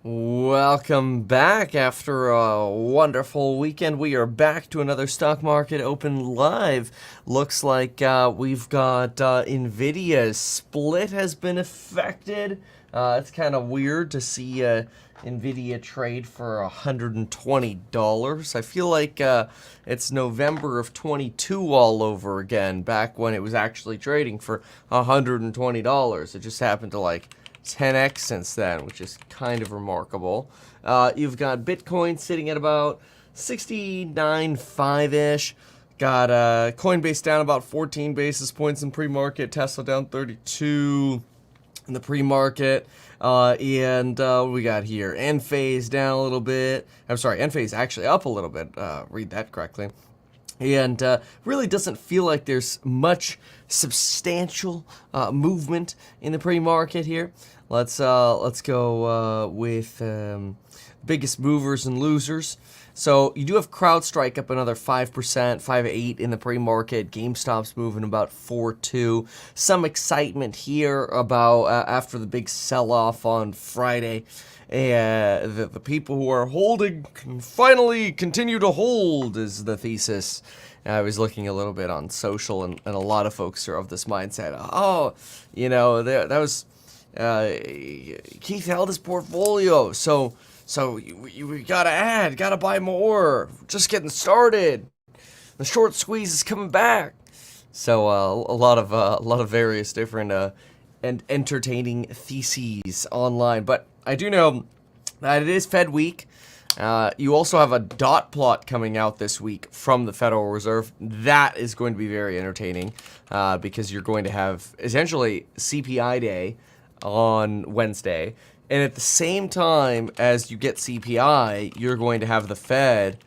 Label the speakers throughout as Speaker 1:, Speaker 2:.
Speaker 1: Welcome back after a wonderful weekend. We are back to another stock market open live. Looks like we've got Nvidia's split has been affected. It's kind of weird to see Nvidia trade for $120. I feel like it's November of 22 all over again, back when it was actually trading for $120. It just happened to 10x since then, which is kind of remarkable. You've got Bitcoin sitting at about 69.5-ish. Got Coinbase down about 14 basis points in pre-market. Tesla down 32 in the pre-market. And what we got here? Enphase down a little bit. I'm sorry, Enphase actually up a little bit. Read that correctly. And really doesn't feel like there's much substantial movement in the pre-market here. Let's go with biggest movers and losers. So you do have CrowdStrike up another 5%, 5.8 in the pre-market. GameStop's moving about 4.2. Some excitement here about after the big sell-off on Friday. The people who are holding can finally continue to hold is the thesis. I was looking a little bit on social, and a lot of folks are of this mindset. Oh, that was Keith held his portfolio, so you gotta buy more. Just getting started. The short squeeze is coming back. So a lot of various different and entertaining theses online, but I do know that it is Fed week. You also have a dot plot coming out this week from the Federal Reserve. That is going to be very entertaining because you're going to have essentially CPI day on Wednesday. And at the same time as you get CPI, you're going to have the Fed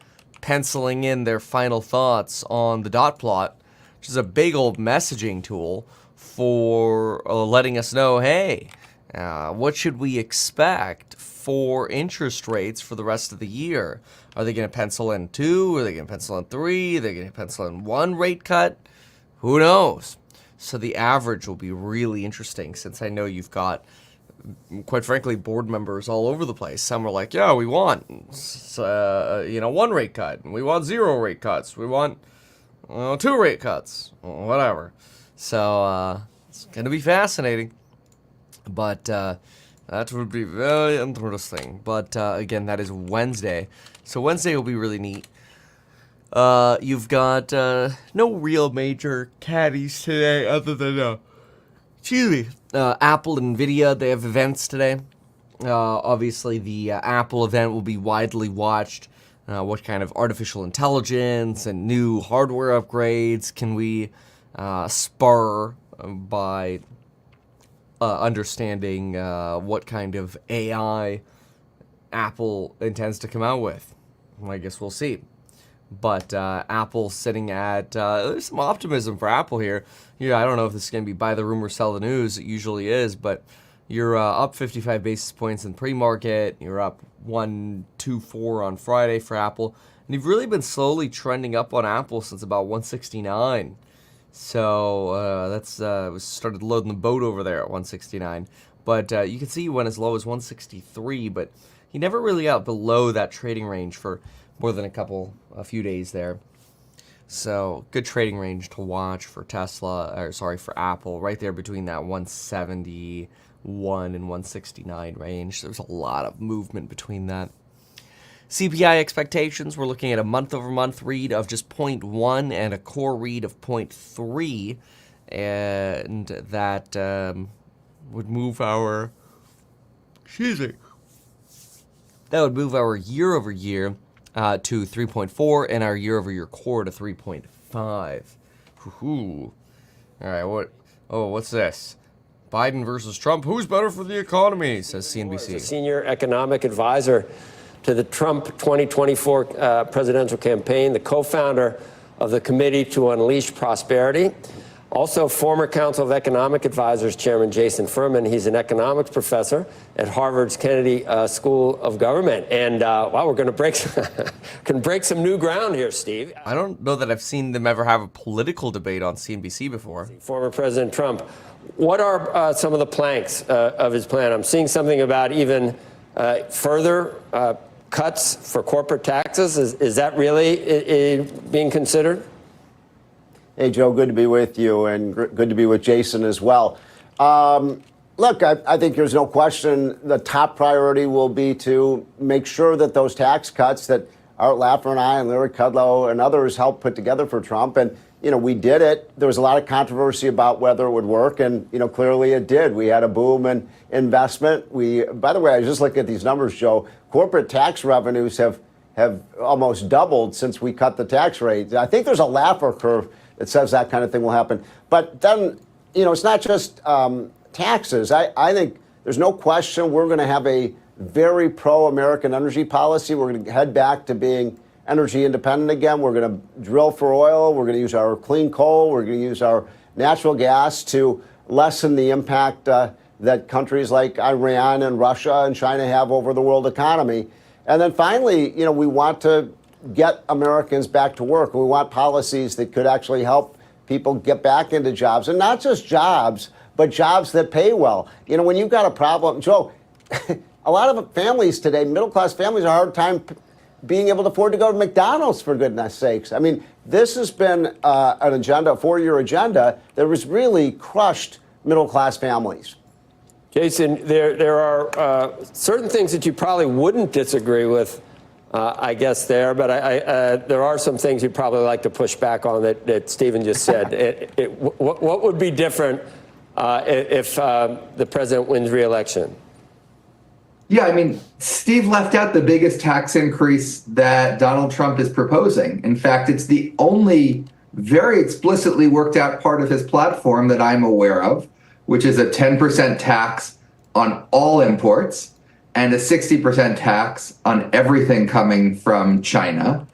Speaker 1: penciling in their final thoughts on the dot plot, which is a big old messaging tool for letting us know, hey, what should we expect for interest rates for the rest of the year? Are they going to pencil in 2? Are they going to pencil in 3? Are they going to pencil in 1 rate cut? Who knows? So the average will be really interesting, since I know you've got, quite frankly, board members all over the place. Some are like, yeah, we want 1 rate cut, and we want 0 rate cuts. We want 2 rate cuts, whatever. So it's going to be fascinating. But that would be very interesting. But again, that is Wednesday. So Wednesday will be really neat. You've got no real major caddies today other than, Apple and Nvidia. They have events today. Obviously, the Apple event will be widely watched. What kind of artificial intelligence and new hardware upgrades can we spur by understanding what kind of AI Apple intends to come out with? I guess we'll see. But Apple sitting at, there's some optimism for Apple here. Yeah, I don't know if this is going to be buy the rumor, sell the news. It usually is, but you're up 55 basis points in pre-market. You're up 124 on Friday for Apple. And you've really been slowly trending up on Apple since about 169. So that's started loading the boat over there at 169. But you can see he went as low as 163, but he never really got below that trading range for more than a few days there. So good trading range to watch for for Apple, right there between that 171 and 169 range. There's a lot of movement between that. CPI expectations, we're looking at a month-over-month read of just 0.1 and a core read of 0.3, and that would move our, that would move our year-over-year to 3.4 and our year-over-year core to 3.5. All right, what's this? Biden versus Trump. Who's better for the economy, says CNBC.
Speaker 2: Senior economic advisor to the Trump 2024 presidential campaign, the co-founder of the Committee to Unleash Prosperity. Also, former Council of Economic Advisors Chairman Jason Furman. He's an economics professor at Harvard's Kennedy School of Government. And wow, we're going to break some new ground here, Steve.
Speaker 1: I don't know that I've seen them ever have a political debate on CNBC before.
Speaker 2: Former President Trump. What are some of the planks of his plan? I'm seeing something about even further cuts for corporate taxes? Is that really being considered?
Speaker 3: Hey, Joe, good to be with you, and good to be with Jason as well. Look, I think there's no question the top priority will be to make sure that those tax cuts that Art Laffer and I and Larry Kudlow and others helped put together for Trump, and we did it. There was a lot of controversy about whether it would work, and clearly it did. We had a boom in investment. By the way, I was just looking at these numbers, Joe. Corporate tax revenues have almost doubled since we cut the tax rate. I think there's a Laffer curve that says that kind of thing will happen. But then, it's not just taxes. I think there's no question we're going to have a very pro-American energy policy. We're going to head back to being energy independent again. We're going to drill for oil. We're going to use our clean coal. We're going to use our natural gas to lessen the impact that countries like Iran and Russia and China have over the world economy. And then finally, we want to get Americans back to work. We want policies that could actually help people get back into jobs, and not just jobs, but jobs that pay well. When you've got a problem, Joe, a lot of families today, middle-class families, have a hard time being able to afford to go to McDonald's, for goodness sakes. I mean, this has been an agenda, a 4-year agenda that has really crushed middle-class families.
Speaker 2: Jason, there are certain things that you probably wouldn't disagree with, I guess, but there are some things you'd probably like to push back on that Stephen just said. What would be different if the president wins re-election?
Speaker 4: Yeah, I mean, Steve left out the biggest tax increase that Donald Trump is proposing. In fact, it's the only very explicitly worked out part of his platform that I'm aware of, which is a 10% tax on all imports and a 60% tax on everything coming from China.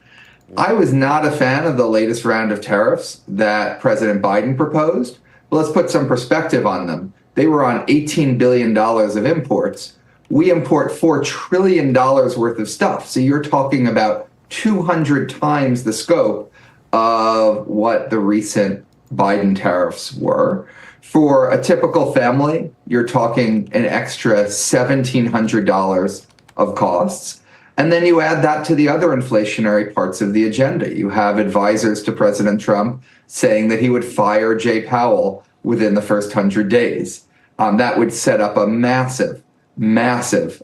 Speaker 4: I was not a fan of the latest round of tariffs that President Biden proposed, but let's put some perspective on them. They were on $18 billion of imports. We import $4 trillion worth of stuff. So you're talking about 200 times the scope of what the recent Biden tariffs were. For a typical family, you're talking an extra $1,700 of costs. And then you add that to the other inflationary parts of the agenda. You have advisors to President Trump saying that he would fire Jay Powell within the first 100 days. That would set up a massive amount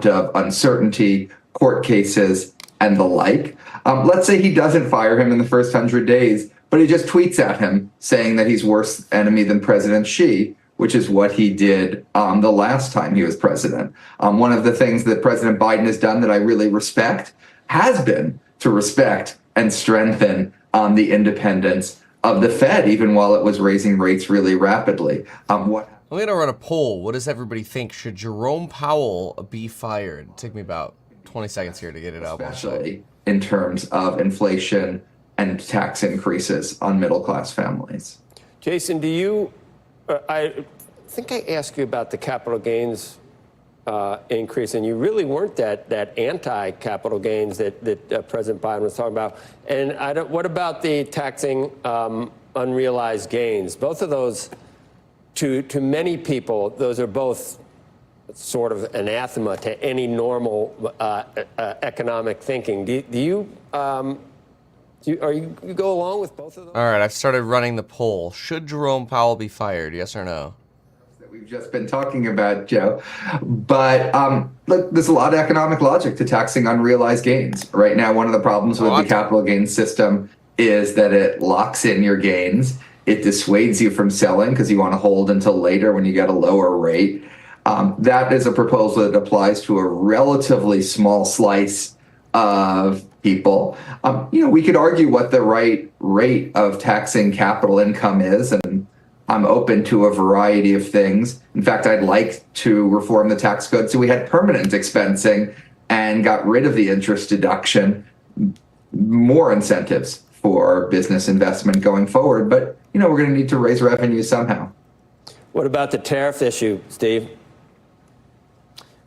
Speaker 4: of uncertainty, court cases, and the like. Let's say he doesn't fire him in the first 100 days, but he just tweets at him saying that he's worse enemy than President Xi, which is what he did the last time he was president. One of the things that President Biden has done that I really respect has been to respect and strengthen the independence of the Fed, even while it was raising rates really rapidly.
Speaker 1: I'm going to run a poll. What does everybody think? Should Jerome Powell be fired? Take me about 20 seconds here to get it out.
Speaker 4: Especially in terms of inflation and tax increases on middle-class families.
Speaker 2: Jason, I think I asked you about the capital gains increase, and you really weren't that anti-capital gains that President Biden was talking about. And what about the taxing unrealized gains? Both of those, to many people, those are both sort of anathema to any normal economic thinking. Do you go along with both of those?
Speaker 1: All right, I've started running the poll. Should Jerome Powell be fired? Yes or no?
Speaker 4: That we've just been talking about, Joe. But look, there's a lot of economic logic to taxing unrealized gains. Right now, one of the problems with the capital gains system is that it locks in your gains. It dissuades you from selling because you want to hold until later when you get a lower rate. That is a proposal that applies to a relatively small slice of people. We could argue what the right rate of taxing capital income is, and I'm open to a variety of things. In fact, I'd like to reform the tax code so we had permanent expensing and got rid of the interest deduction, more incentives for business investment going forward. But, we're going to need to raise revenue somehow.
Speaker 2: What about the tariff issue, Steve?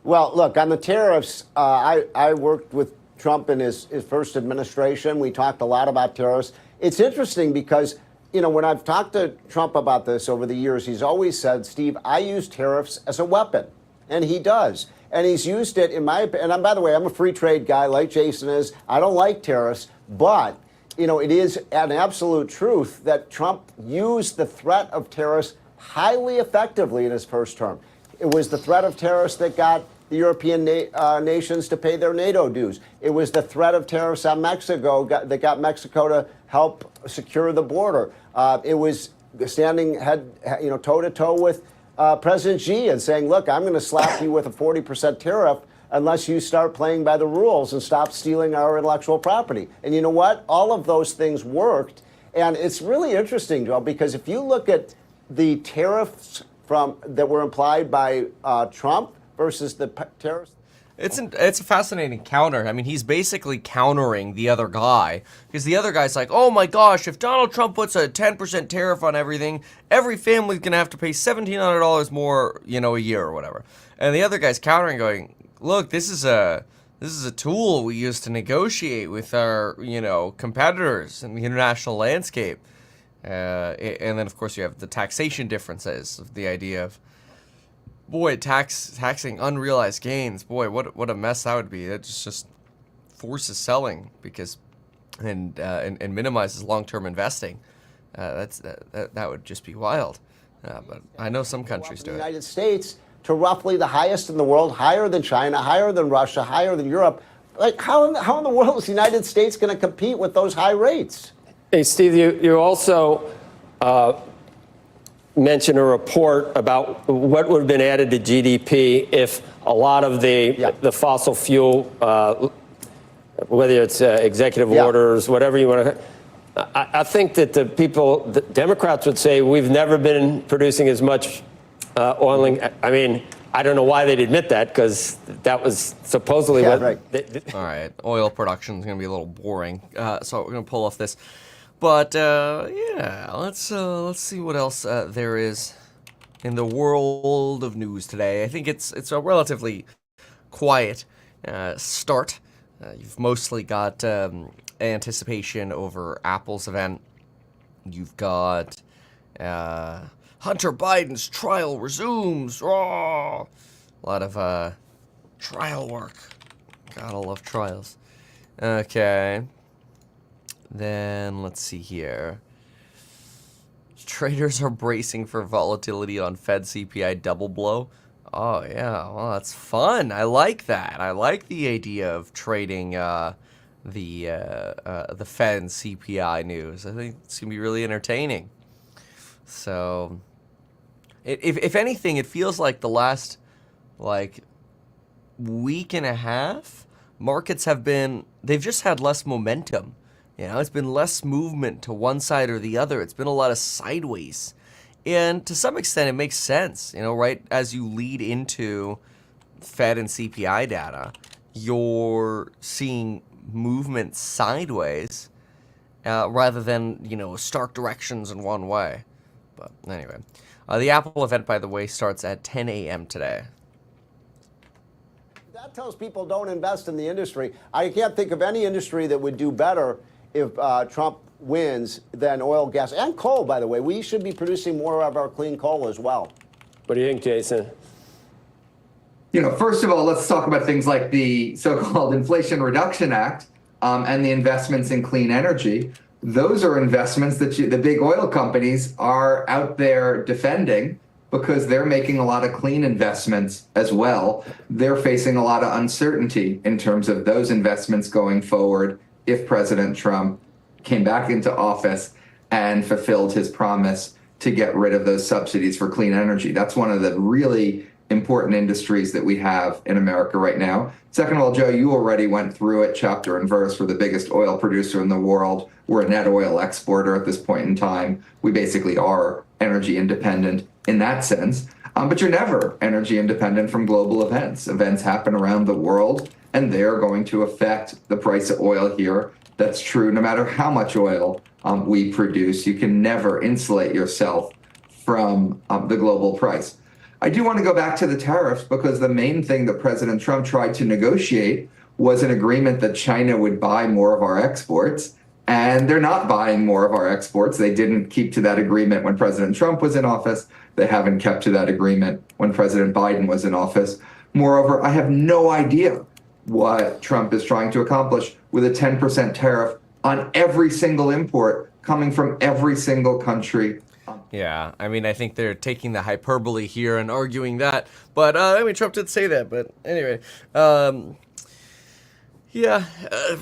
Speaker 3: Well, look, on the tariffs, I worked with Trump in his first administration. We talked a lot about tariffs. It's interesting because, when I've talked to Trump about this over the years, he's always said, Steve, I use tariffs as a weapon. And he does. And he's used it, in my opinion, and by the way, I'm a free trade guy like Jason is. I don't like tariffs, but it is an absolute truth that Trump used the threat of tariffs highly effectively in his first term. It was the threat of tariffs that got the European nations to pay their NATO dues. It was the threat of tariffs on Mexico that got Mexico to help secure the border. It was standing toe to toe with President Xi and saying, look, I'm going to slap you with a 40% tariff unless you start playing by the rules and stop stealing our intellectual property. And you know what? All of those things worked. And it's really interesting, Joe, because if you look at the tariffs that were implied by Trump versus the tariffs.
Speaker 1: It's a fascinating counter. I mean, he's basically countering the other guy because the other guy's like, oh my gosh, if Donald Trump puts a 10% tariff on everything, every family's going to have to pay $1,700 more, a year or whatever. And the other guy's countering going, look, this is a tool we use to negotiate with our, competitors in the international landscape. And then, of course, you have the taxation differences of the idea of, boy, taxing unrealized gains. Boy, what a mess that would be. That just forces selling and minimizes long-term investing. That would just be wild. But I know some countries do it.
Speaker 3: The United States to roughly the highest in the world, higher than China, higher than Russia, higher than Europe. Like, how in the world is the United States going to compete with those high rates?
Speaker 2: Hey, Steve, you also mentioned a report about what would have been added to GDP if a lot of the fossil fuel, whether it's executive orders, whatever you want to. I think that the Democrats would say we've never been producing as much oil. I mean, I don't know why they'd admit that, because that was supposedly what.
Speaker 3: Right.
Speaker 1: All right, oil production is going to be a little boring, so we're going to pull off this. But let's see what else there is in the world of news today. I think it's a relatively quiet start. You've mostly got anticipation over Apple's event. You've got Hunter Biden's trial resumes. Oh, a lot of trial work. Gotta love trials. Okay. Then let's see here. Traders are bracing for volatility on Fed CPI double blow. Oh yeah, well that's fun. I like that. I like the idea of trading the Fed and CPI news. I think it's gonna be really entertaining. So, if anything, it feels like the last week and a half, markets they've just had less momentum. It's been less movement to one side or the other. It's been a lot of sideways. And to some extent, it makes sense, right? As you lead into Fed and CPI data, you're seeing movement sideways rather than, stark directions in one way. But anyway, the Apple event, by the way, starts at 10 a.m. today.
Speaker 3: That tells people don't invest in the industry. I can't think of any industry that would do better if Trump wins than oil, gas, and coal, by the way. We should be producing more of our clean coal as well.
Speaker 2: What do you think, Jason?
Speaker 4: First of all, let's talk about things like the so-called Inflation Reduction Act and the investments in clean energy. Those are investments that the big oil companies are out there defending because they're making a lot of clean investments as well. They're facing a lot of uncertainty in terms of those investments going forward if President Trump came back into office and fulfilled his promise to get rid of those subsidies for clean energy. That's one of the really important industries that we have in America right now. Second of all, Joe, you already went through it chapter and verse. We're the biggest oil producer in the world. We're a net oil exporter at this point in time. We basically are energy independent in that sense. But you're never energy independent from global events. Events happen around the world, and they are going to affect the price of oil here. That's true no matter how much oil we produce. You can never insulate yourself from the global price. I do want to go back to the tariffs because the main thing that President Trump tried to negotiate was an agreement that China would buy more of our exports. And they're not buying more of our exports. They didn't keep to that agreement when President Trump was in office. They haven't kept to that agreement when President Biden was in office. Moreover, I have no idea what Trump is trying to accomplish with a 10% tariff on every single import coming from every single country.
Speaker 1: Yeah, I mean, I think they're taking the hyperbole here and arguing that, but I mean, Trump did say that. But anyway, yeah,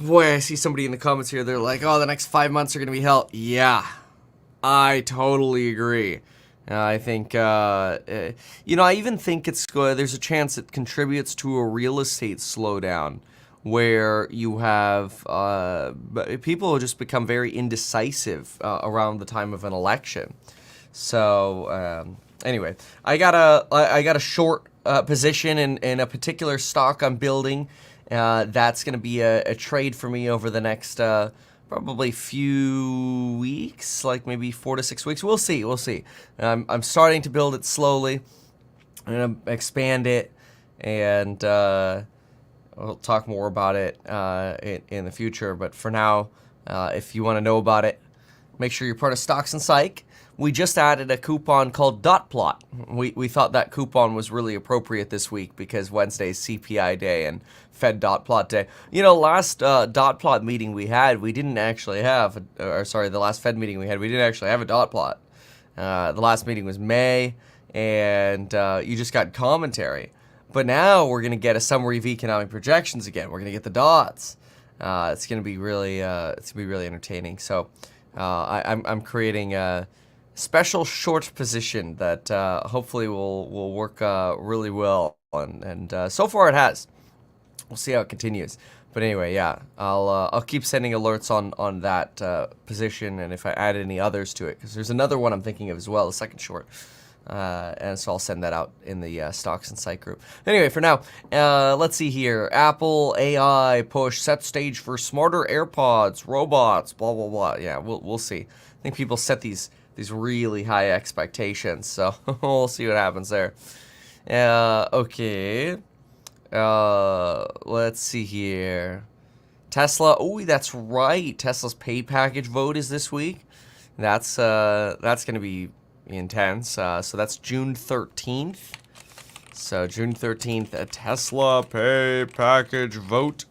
Speaker 1: boy, I see somebody in the comments here. They're like, "Oh, the next 5 months are gonna be hell." Yeah, I totally agree. I think, I even think there's a chance it contributes to a real estate slowdown where you have people just become very indecisive around the time of an election. So anyway, I got a short position in a particular stock I'm building. That's going to be a trade for me over the next probably few weeks, like maybe 4 to 6 weeks. We'll see. I'm starting to build it slowly. I'm going to expand it, and we'll talk more about it in the future. But for now, if you want to know about it, make sure you're part of Stocks and Psych. We just added a coupon called Dot Plot. We thought that coupon was really appropriate this week because Wednesday's CPI day and Fed Dot Plot day. Last Dot Plot meeting we had, we didn't actually have, the last Fed meeting we had, we didn't actually have a Dot Plot. The last meeting was May, and you just got commentary. But now we're going to get a summary of economic projections again. We're going to get the dots. It's going to be really, entertaining. So I'm creating a special short position that hopefully will work really well, and so far it has. We'll see how it continues. But anyway, yeah, I'll keep sending alerts on that position, and if I add any others to it, because there's another one I'm thinking of as well, a second short. And so I'll send that out in the Stocks and Psych group. Anyway, for now, let's see here. Apple AI push set stage for smarter AirPods, robots, blah blah blah. Yeah, we'll see. I think people set these really high expectations, so we'll see what happens there. Okay. Let's see here. Tesla. Oh, that's right. Tesla's pay package vote is this week. That's going to be intense. So that's June 13th. So June 13th, a Tesla pay package vote.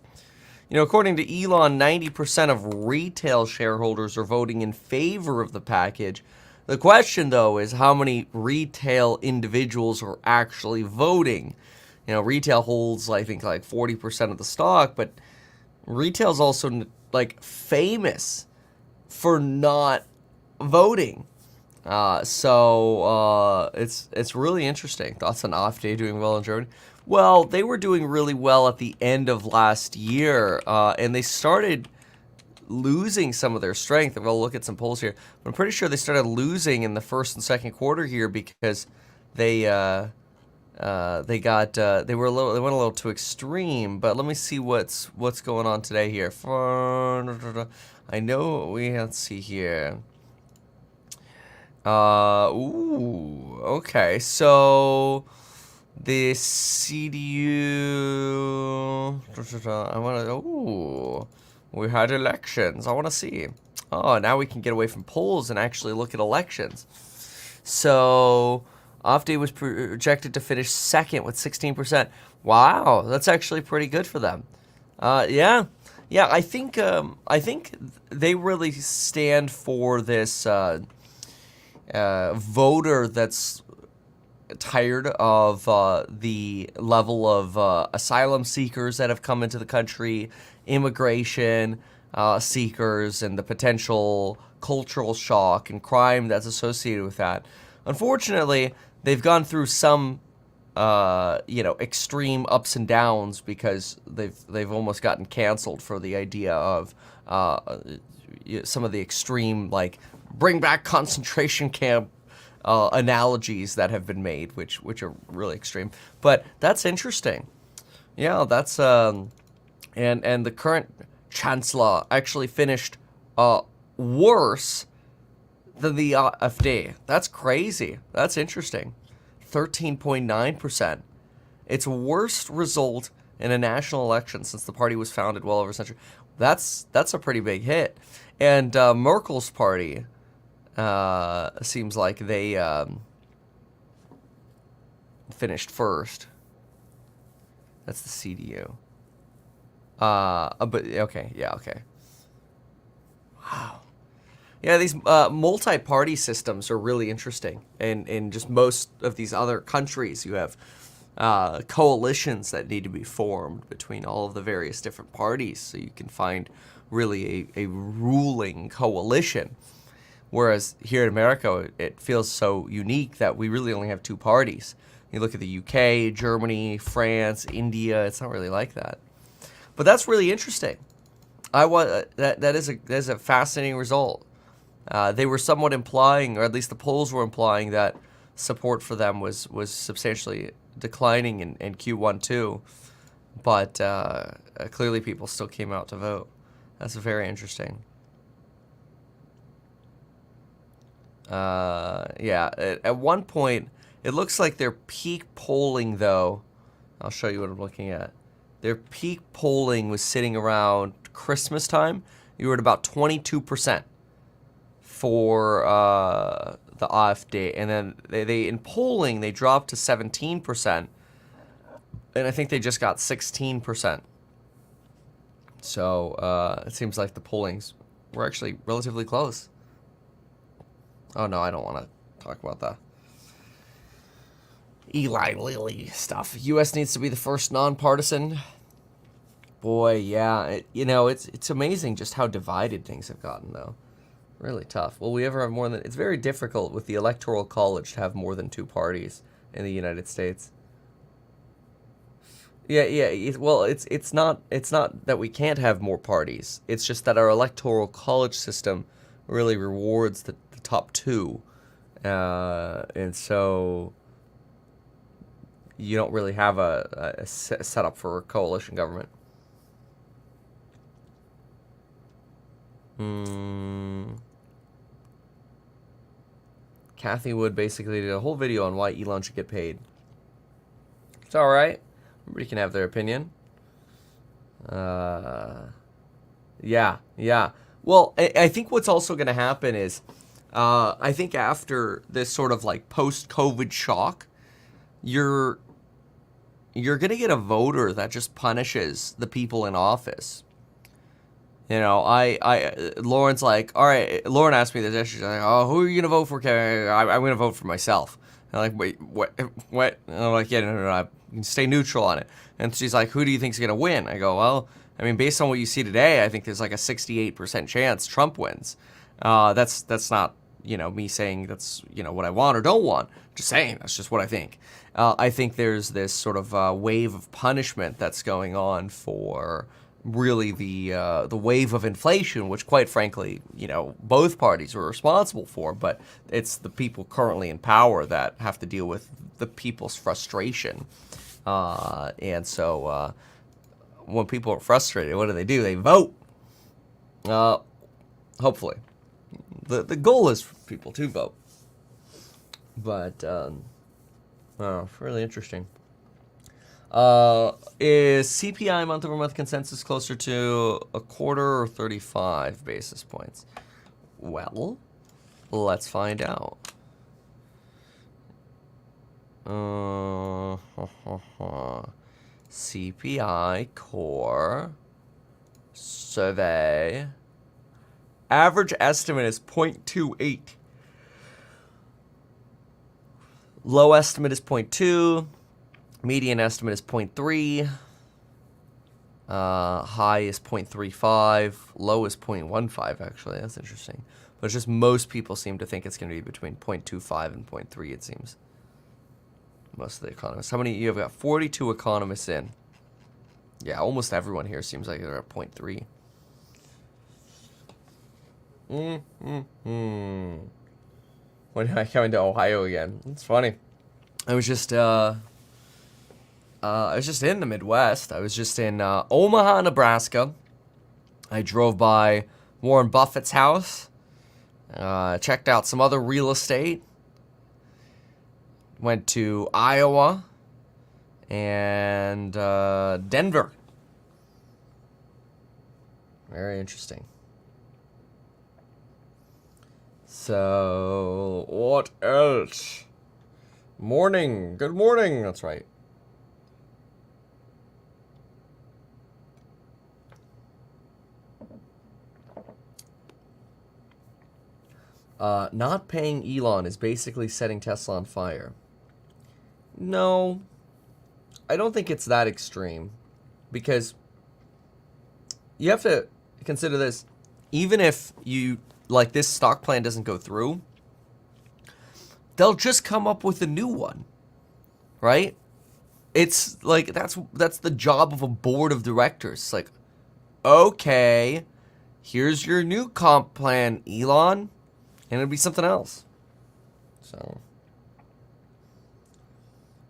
Speaker 1: According to Elon, 90% of retail shareholders are voting in favor of the package. The question, though, is how many retail individuals are actually voting. Retail holds, I think, like 40% of the stock, but retail's also, famous for not voting. So it's really interesting. Thoughts on AfD doing well in Germany? Well, they were doing really well at the end of last year, and they started losing some of their strength. And we'll look at some polls here. But I'm pretty sure they started losing in the first and second quarter here because they went a little too extreme. But let me see what's going on today here. I know let's see here. Okay, so the CDU, we had elections. I want to see. Oh, now we can get away from polls and actually look at elections. So AfD was projected to finish second with 16%. Wow, that's actually pretty good for them. Yeah, I think they really stand for this voter that's tired of the level of asylum seekers that have come into the country, immigration seekers, and the potential cultural shock and crime that's associated with that. Unfortunately, they've gone through some extreme ups and downs because they've almost gotten canceled for the idea of some of the extreme, bring back concentration camp analogies that have been made, which are really extreme. But that's interesting. Yeah, that's and the current chancellor actually finished worse than the AfD. That's crazy. That's interesting. 13.9%. Its worst result in a national election since the party was founded well over a century. That's a pretty big hit. And Merkel's party seems like they finished first. That's the CDU. But okay, yeah, okay. Wow. Yeah, these multi-party systems are really interesting. And in just most of these other countries, you have coalitions that need to be formed between all of the various different parties, so you can find really a ruling coalition. Whereas here in America, it feels so unique that we really only have two parties. You look at the UK, Germany, France, India, it's not really like that. But that's really interesting. That is a fascinating result. They were somewhat implying, or at least the polls were implying, that support for them was substantially declining in Q1 too. But clearly people still came out to vote. That's very interesting. Yeah, at one point, it looks like their peak polling, though, I'll show you what I'm looking at. Their peak polling was sitting around Christmas time. You were at about 22% for the AfD. And then they in polling, they dropped to 17%. And I think they just got 16%. So it seems like the pollings were actually relatively close. Oh, no, I don't want to talk about that. Eli Lilly stuff. U.S. needs to be the first nonpartisan. Boy, yeah. It's amazing just how divided things have gotten, though. Really tough. Will we ever have more than... It's very difficult with the Electoral College to have more than two parties in the United States. Yeah. Well, it's not that we can't have more parties. It's just that our Electoral College system really rewards the top two. And so you don't really have a setup for a coalition government. Kathy Wood basically did a whole video on why Elon should get paid. It's alright. Everybody can have their opinion. Yeah. Well, I think what's also going to happen is, I think after this sort of like post-COVID shock, you're going to get a voter that just punishes the people in office. Lauren's like, all right, Lauren asked me this yesterday. She's like, oh, who are you going to vote for, Kevin? I'm going to vote for myself. And I'm like, wait, what? And I'm like, yeah, no, I can stay neutral on it. And she's like, who do you think's going to win? I go, well, I mean, based on what you see today, I think there's like a 68% chance Trump wins. That's not, me saying that's, what I want or don't want. Just saying, that's just what I think. I think there's this sort of wave of punishment that's going on for really the wave of inflation, which quite frankly, both parties are responsible for, but it's the people currently in power that have to deal with the people's frustration. And so when people are frustrated, what do? They vote. Hopefully. The goal is for people to vote. But, really interesting. Is CPI month-over-month consensus closer to a quarter or 35 basis points? Well, let's find out. CPI core survey. Average estimate is 0.28. Low estimate is 0.2. Median estimate is 0.3. High is 0.35. Low is 0.15, actually. That's interesting. But it's just most people seem to think it's going to be between 0.25 and 0.3, it seems. Most of the economists. How many? You've got 42 economists in. Yeah, almost everyone here seems like they're at 0.3. When did I come into Ohio again? It's funny. I was just in the Midwest. I was just in Omaha, Nebraska. I drove by Warren Buffett's house. Checked out some other real estate. Went to Iowa and Denver. Very interesting. So, what else? Morning. Good morning. That's right. Not paying Elon is basically setting Tesla on fire. No, I don't think it's that extreme, because you have to consider this. Even if this stock plan doesn't go through, they'll just come up with a new one, right? It's like that's the job of a board of directors. It's like, okay, here's your new comp plan, Elon, and it'll be something else. So,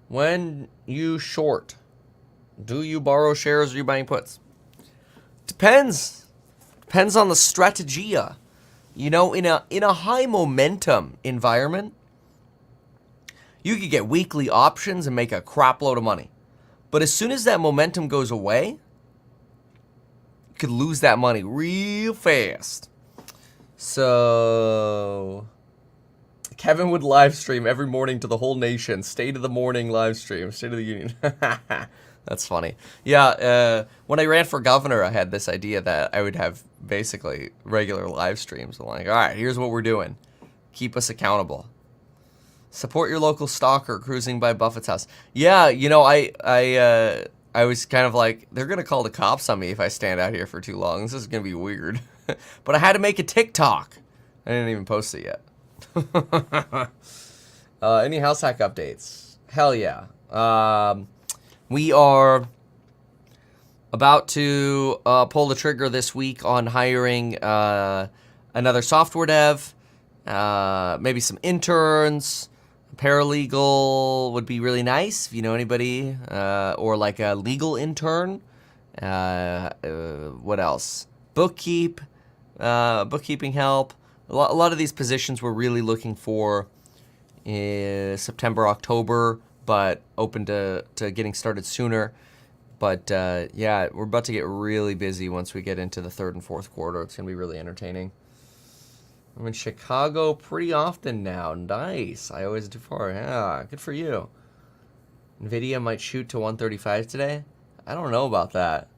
Speaker 1: when you short, do you borrow shares or are you buying puts? Depends. Depends on the strategia. In a high momentum environment, you could get weekly options and make a crap load of money. But as soon as that momentum goes away, you could lose that money real fast. So, Kevin would live stream every morning to the whole nation. State of the morning live stream. State of the Union. That's funny. Yeah, when I ran for governor, I had this idea that I would have basically regular live streams. I'm like, all right, here's what we're doing. Keep us accountable. Support your local stalker cruising by Buffett's house. Yeah, I was kind of like, they're going to call the cops on me if I stand out here for too long. This is going to be weird. But I had to make a TikTok. I didn't even post it yet. Any house hack updates? Hell yeah. We are about to pull the trigger this week on hiring another software dev, maybe some interns. Paralegal would be really nice if you know anybody, or like a legal intern. What else? Bookkeeping help. A lot of these positions we're really looking for in September, October, but open to getting started sooner. But yeah, we're about to get really busy once we get into the third and fourth quarter. It's going to be really entertaining. I'm in Chicago pretty often now. Nice. I always do far. Yeah, good for you. NVIDIA might shoot to 135 today. I don't know about that.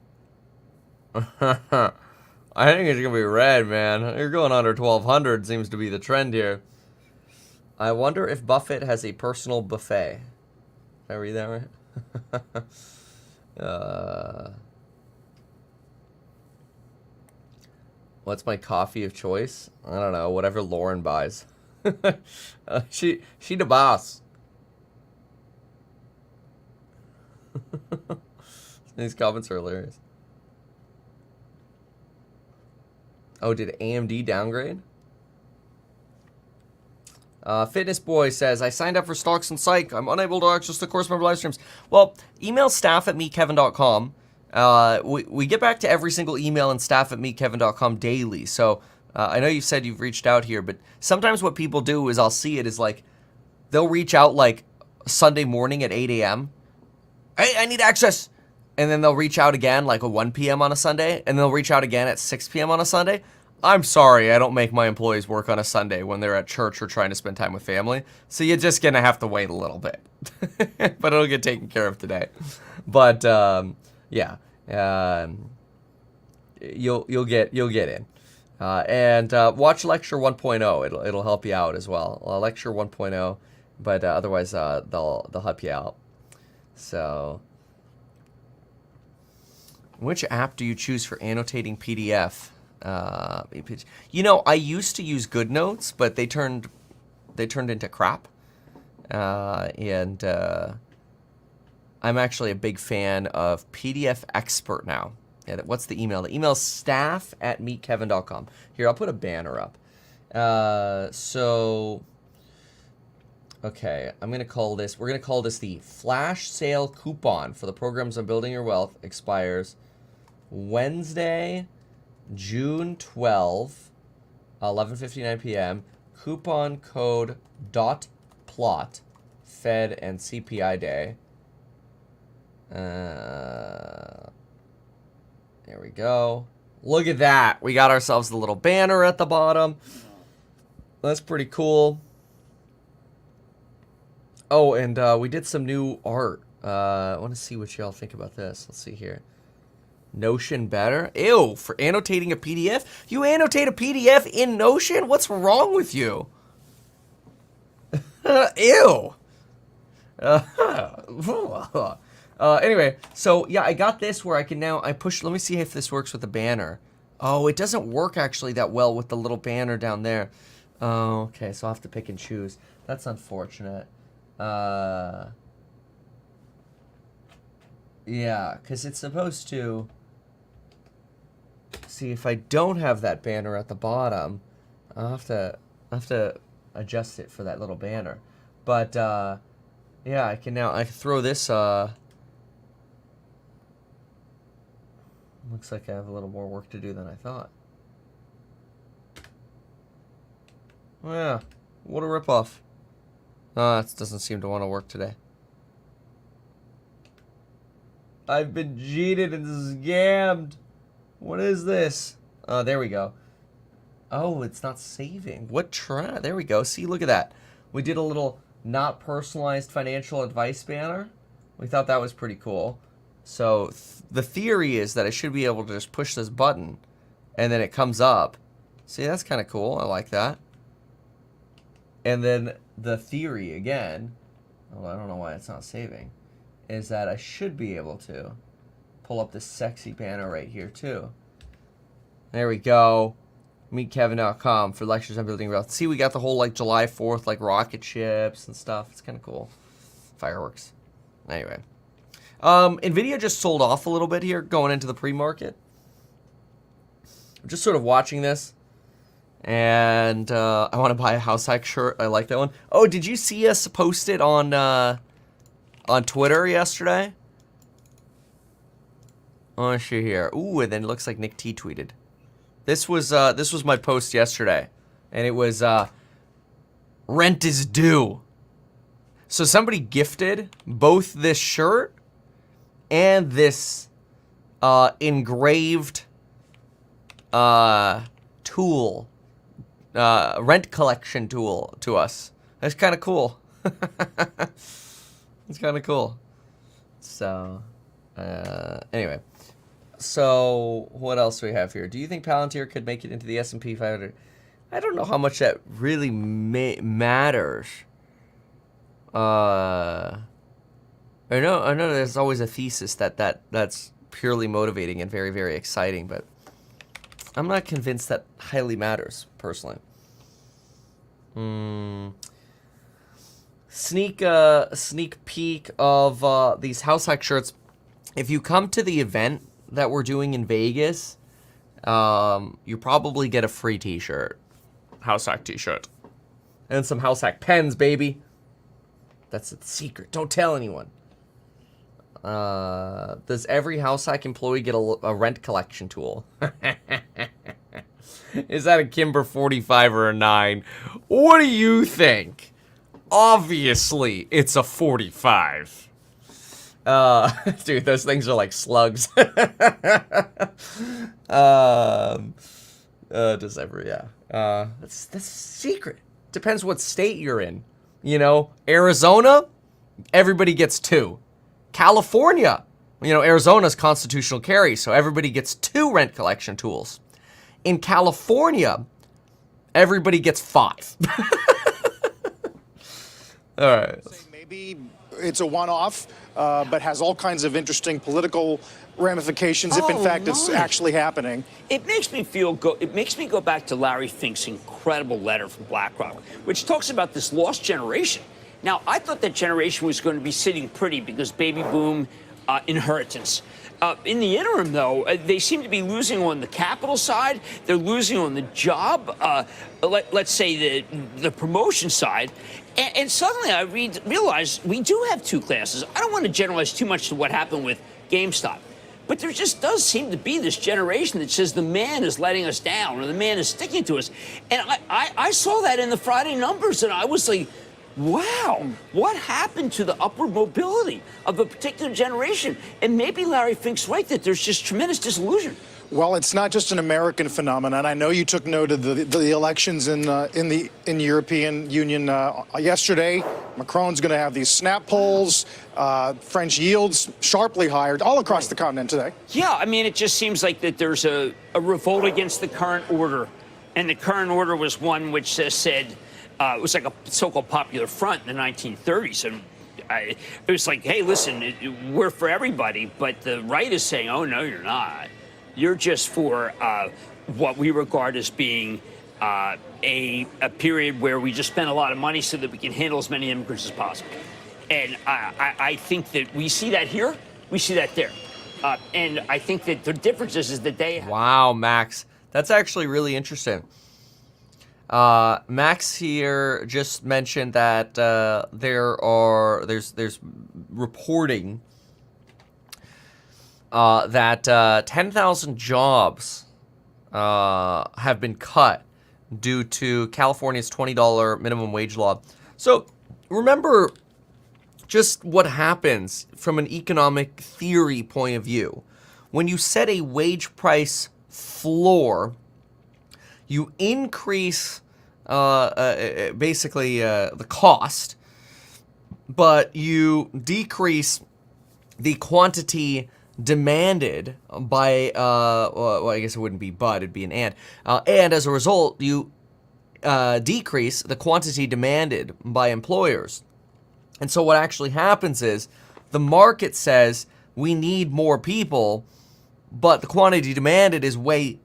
Speaker 1: I think it's going to be red, man. You're going under 1200 seems to be the trend here. I wonder if Buffett has a personal buffet. Did I read that right? What's my coffee of choice? I don't know. Whatever Lauren buys. She the boss. These comments are hilarious. Oh, did AMD downgrade? Fitness Boy says, I signed up for Stocks and Psych. I'm unable to access the course member live streams. Well, email staff@meetkevin.com. We get back to every single email and staff@meetkevin.com daily. So I know you said you've reached out here, but sometimes what people do is I'll see it is like, they'll reach out like Sunday morning at 8 a.m. Hey, I need access. And then they'll reach out again like at 1 p.m. on a Sunday, and they'll reach out again at 6 p.m. on a Sunday. I'm sorry, I don't make my employees work on a Sunday when they're at church or trying to spend time with family. So you're just gonna have to wait a little bit, but it'll get taken care of today. But yeah, you'll get in, and watch Lecture 1.0. It'll help you out as well. Lecture 1.0, but otherwise they'll help you out. So, which app do you choose for annotating PDF? I used to use GoodNotes, but they turned into crap. And I'm actually a big fan of PDF Expert now. Yeah, what's the email? The email's staff@meetkevin.com. Here, I'll put a banner up. Okay, we're going to call this the flash sale coupon for the programs on Building Your Wealth. Expires Wednesday, June 12, 11:59 p.m. Coupon code .plot, Fed and CPI day. There we go. Look at that. We got ourselves the little banner at the bottom. That's pretty cool. Oh, and we did some new art. I want to see what y'all think about this. Let's see here. Notion better? Ew, for annotating a PDF? You annotate a PDF in Notion? What's wrong with you? Ew. Anyway, so yeah, I got this where I can now, let me see if this works with the banner. Oh, it doesn't work actually that well with the little banner down there. Oh, okay, so I'll have to pick and choose. That's unfortunate. Yeah, because it's supposed to... See, if I don't have that banner at the bottom, I'll have to adjust it for that little banner. But, yeah, I can throw this, looks like I have a little more work to do than I thought. Oh, yeah, what a ripoff. It doesn't seem to want to work today. I've been cheated and scammed. What is this? Oh, there we go. Oh, it's not saving. What try? There we go. See, look at that. We did a little not personalized financial advice banner. We thought that was pretty cool. So the theory is that I should be able to just push this button and then it comes up. See, that's kind of cool. I like that. And then the theory again, oh, I don't know why it's not saving, is that I should be able to pull up this sexy banner right here too. There we go. MeetKevin.com for lectures on building wealth. See, we got the whole like July 4th like rocket ships and stuff. It's kind of cool. Fireworks. Anyway. Nvidia just sold off a little bit here going into the pre-market. I'm just sort of watching this. And I want to buy a house hack shirt. I like that one. Oh, did you see us post it on Twitter yesterday? Oh, shit here. Ooh, and then it looks like Nick T tweeted. This was my post yesterday, and it was rent is due. So somebody gifted both this shirt and this engraved tool, rent collection tool to us. That's kind of cool. It's kind of cool. So, anyway. So, what else do we have here? Do you think Palantir could make it into the S&P 500? I don't know how much that really matters. I know there's always a thesis that's purely motivating and very, very exciting, but I'm not convinced that highly matters, personally. Sneak peek of these house hack shirts. If you come to the event that we're doing in Vegas, you probably get a free t-shirt. House hack t-shirt. And some house hack pens, baby. That's the secret. Don't tell anyone. Does every house hack employee get a rent collection tool? Is that a Kimber 45 or a 9? What do you think? Obviously, it's a 45. Dude, those things are like slugs. Does ever, yeah. That's a secret. Depends what state you're in. You know, Arizona, everybody gets 2. California, you know, Arizona's constitutional carry, so everybody gets 2 rent collection tools. In California, everybody gets 5. All right.
Speaker 5: Maybe it's a one-off, but has all kinds of interesting political ramifications if, in fact, it's actually happening.
Speaker 6: It makes me it makes me go back to Larry Fink's incredible letter from BlackRock, which talks about this lost generation. Now, I thought that generation was going to be sitting pretty because baby boom, inheritance. In the interim, though, they seem to be losing on the capital side. They're losing on the job, let's say the promotion side. And suddenly I realize we do have 2 classes. I don't want to generalize too much to what happened with GameStop. But there just does seem to be this generation that says the man is letting us down or the man is sticking to us. And I saw that in the Friday numbers, and I was like, wow, what happened to the upward mobility of a particular generation? And maybe Larry Fink's right that there's just tremendous disillusion.
Speaker 5: Well, it's not just an American phenomenon. I know you took note of the elections in the European Union yesterday. Macron's going to have these snap polls, French yields sharply higher all across the continent today.
Speaker 6: Yeah, I mean, it just seems like that there's a revolt against the current order. And the current order was one which said, it was like a so-called popular front in the 1930s. And it was like, hey, listen, we're for everybody. But the right is saying, oh, no, you're not. You're just for what we regard as being a period where we just spend a lot of money so that we can handle as many immigrants as possible. And I think that we see that here, we see that there. And I think that the difference is that they have.
Speaker 1: Wow, Max. That's actually really interesting. Max here just mentioned that there's reporting that 10,000 jobs have been cut due to California's $20 minimum wage law. So remember just what happens from an economic theory point of view. When you set a wage price floor, you increase basically the cost, but you decrease the quantity demanded by, well, I guess it wouldn't be but, it'd be an and as a result, you decrease the quantity demanded by employers. And so what actually happens is the market says we need more people, but the quantity demanded is way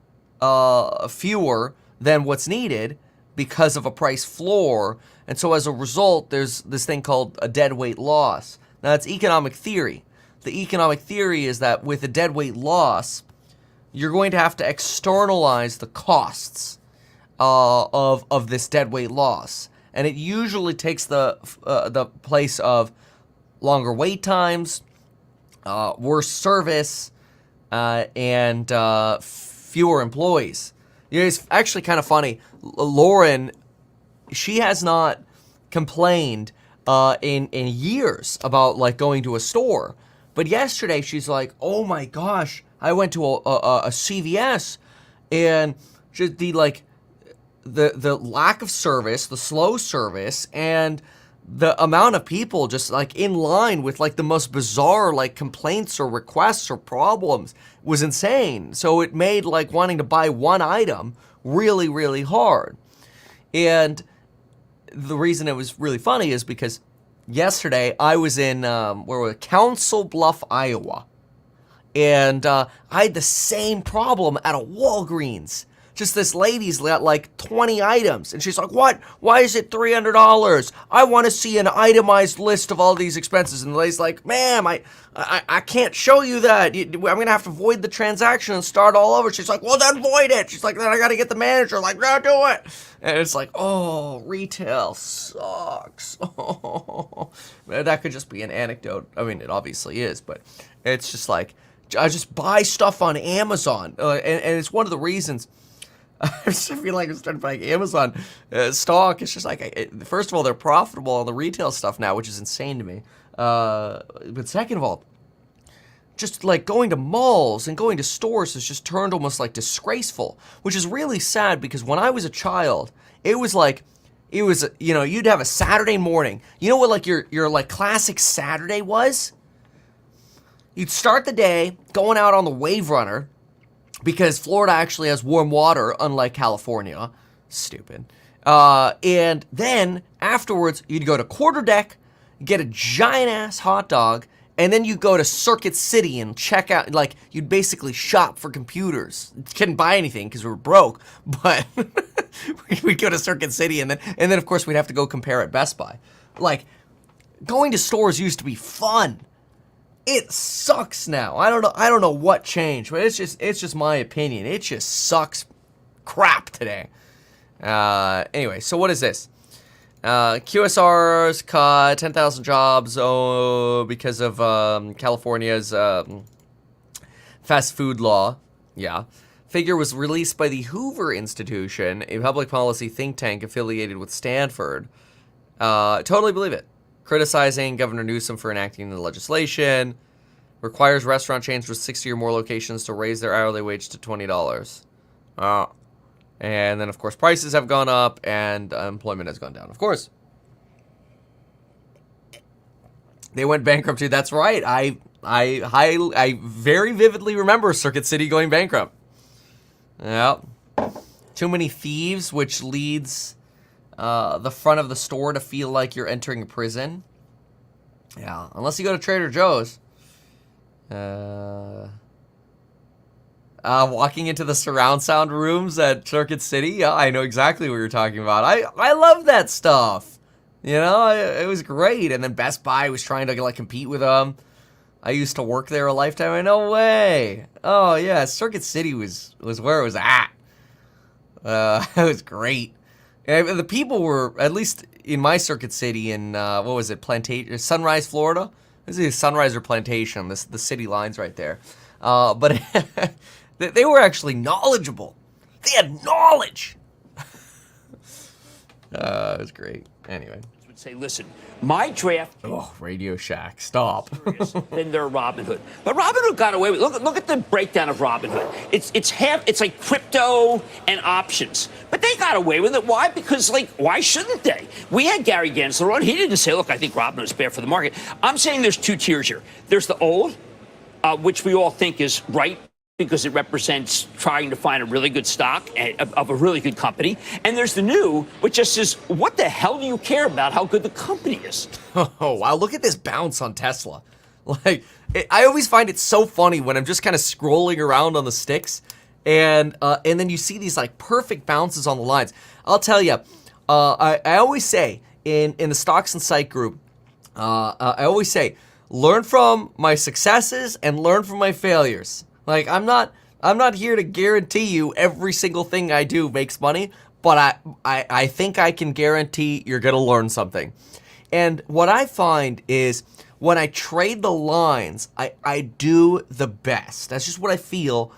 Speaker 1: fewer than what's needed because of a price floor. And so as a result, there's this thing called a deadweight loss. Now, that's economic theory. The economic theory is that with a deadweight loss, you're going to have to externalize the costs of this deadweight loss. And it usually takes the place of longer wait times, worse service, and fewer employees. You know, it's actually kind of funny. Lauren, she has not complained in years about like going to a store. But yesterday she's like, oh my gosh, I went to a CVS and just the lack of service, the slow service, and the amount of people just like in line with like the most bizarre like complaints or requests or problems was insane. So it made like wanting to buy one item really, really hard. And the reason it was really funny is because yesterday I was in Council Bluff, Iowa, and I had the same problem at a Walgreens. Just this lady's got like 20 items, and she's like, what? Why is it $300? I want to see an itemized list of all these expenses. And the lady's like, ma'am, I can't show you that. I'm going to have to void the transaction and start all over. She's like, well, then void it. She's like, then I got to get the manager. Like, no, do it. And it's like, oh, retail sucks. That could just be an anecdote. I mean, it obviously is, but it's just like, I just buy stuff on Amazon. And it's one of the reasons I just feel like I'm starting buying Amazon stock. It's just like, first of all, they're profitable on the retail stuff now, which is insane to me. But second of all, just like going to malls and going to stores has just turned almost like disgraceful, which is really sad because when I was a child, it was, you know, you'd have a Saturday morning. You know what like your like classic Saturday was? You'd start the day going out on the Wave Runner, because Florida actually has warm water, unlike California. Stupid. And then afterwards, you'd go to Quarter Deck, get a giant-ass hot dog, and then you go to Circuit City and check out, like, you'd basically shop for computers. Couldn't buy anything because we were broke, but we'd go to Circuit City, and then of course, we'd have to go compare at Best Buy. Like, going to stores used to be fun. It sucks now. I don't know what changed, but it's just my opinion. It just sucks crap today. Anyway, so what is this? QSR's cut 10,000 jobs because of California's fast food law. Yeah. Figure was released by the Hoover Institution, a public policy think tank affiliated with Stanford. Totally believe it. Criticizing Governor Newsom for enacting the legislation. Requires restaurant chains with 60 or more locations to raise their hourly wage to $20. And then, of course, prices have gone up and employment has gone down, of course. They went bankrupt too. That's right. I very vividly remember Circuit City going bankrupt. Yep. Too many thieves, which leads the front of the store to feel like you're entering a prison. Yeah, unless you go to Trader Joe's. Walking into the surround sound rooms at Circuit City. Yeah, I know exactly what you're talking about. I love that stuff. You know, it was great. And then Best Buy was trying to like compete with them. I used to work there a lifetime. No way. Oh yeah, Circuit City was where it was at. It was great. And the people were, at least in my Circuit City in what was it, Sunrise, Florida. This is Sunrise or Plantation. The city lines right there. But they were actually knowledgeable. They had knowledge. It was great. Anyway.
Speaker 6: Would say, listen, my draft
Speaker 1: Oh, Radio Shack, stop.
Speaker 6: than their Robinhood. But Robinhood got away with look at the breakdown of Robinhood. It's like crypto and options. But they got away with it. Why? Because like, why shouldn't they? We had Gary Gensler on. He didn't say, look, I think Robinhood's bad for the market. I'm saying there's two tiers here. There's the old, which we all think is right, because it represents trying to find a really good stock of a really good company. And there's the new, which just says, what the hell do you care about how good the company is?
Speaker 1: Oh, wow, look at this bounce on Tesla. Like, I always find it so funny when I'm just kind of scrolling around on the sticks, and then you see these like perfect bounces on the lines. I'll tell you, I always say in the Stocks and Psych group, I always say, learn from my successes and learn from my failures. Like, I'm not here to guarantee you every single thing I do makes money, but I think I can guarantee you're gonna learn something. And what I find is when I trade the lines, I do the best. That's just what I feel.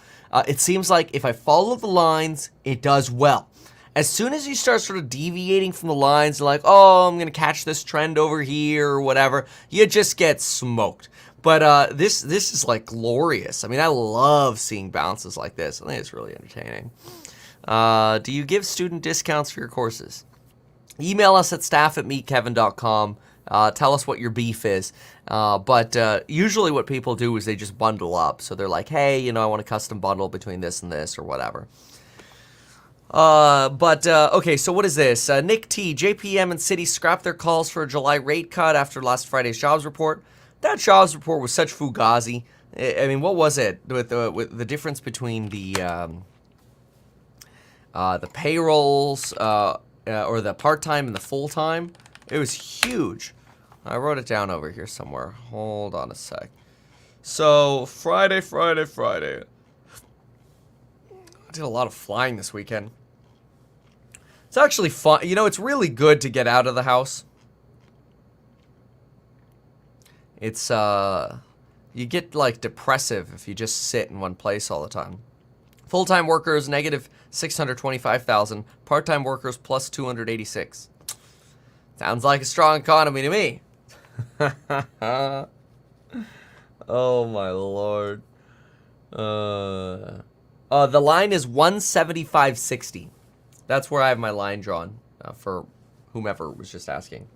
Speaker 1: It seems like if I follow the lines, it does well. As soon as you start sort of deviating from the lines, like, oh, I'm gonna catch this trend over here or whatever, you just get smoked. But this is like glorious. I mean, I love seeing bounces like this. I think it's really entertaining. Do you give student discounts for your courses? Email us at staff@meetkevin.com. Tell us what your beef is. But usually what people do is they just bundle up. So they're like, hey, you know, I want a custom bundle between this and this or whatever. Okay, so what is this? Nick T, JPM and Citi scrapped their calls for a July rate cut after last Friday's jobs report. That jobs report was such fugazi. I mean, what was it with the difference between the payrolls or the part-time and the full-time? It was huge. I wrote it down over here somewhere. Hold on a sec. So Friday. I did a lot of flying this weekend. It's actually fun. You know, it's really good to get out of the house. It's, you get, like, depressive if you just sit in one place all the time. Full-time workers, negative 625,000. Part-time workers, plus 286. Sounds like a strong economy to me. Oh, my Lord. The line is 175.60. That's where I have my line drawn, for whomever was just asking.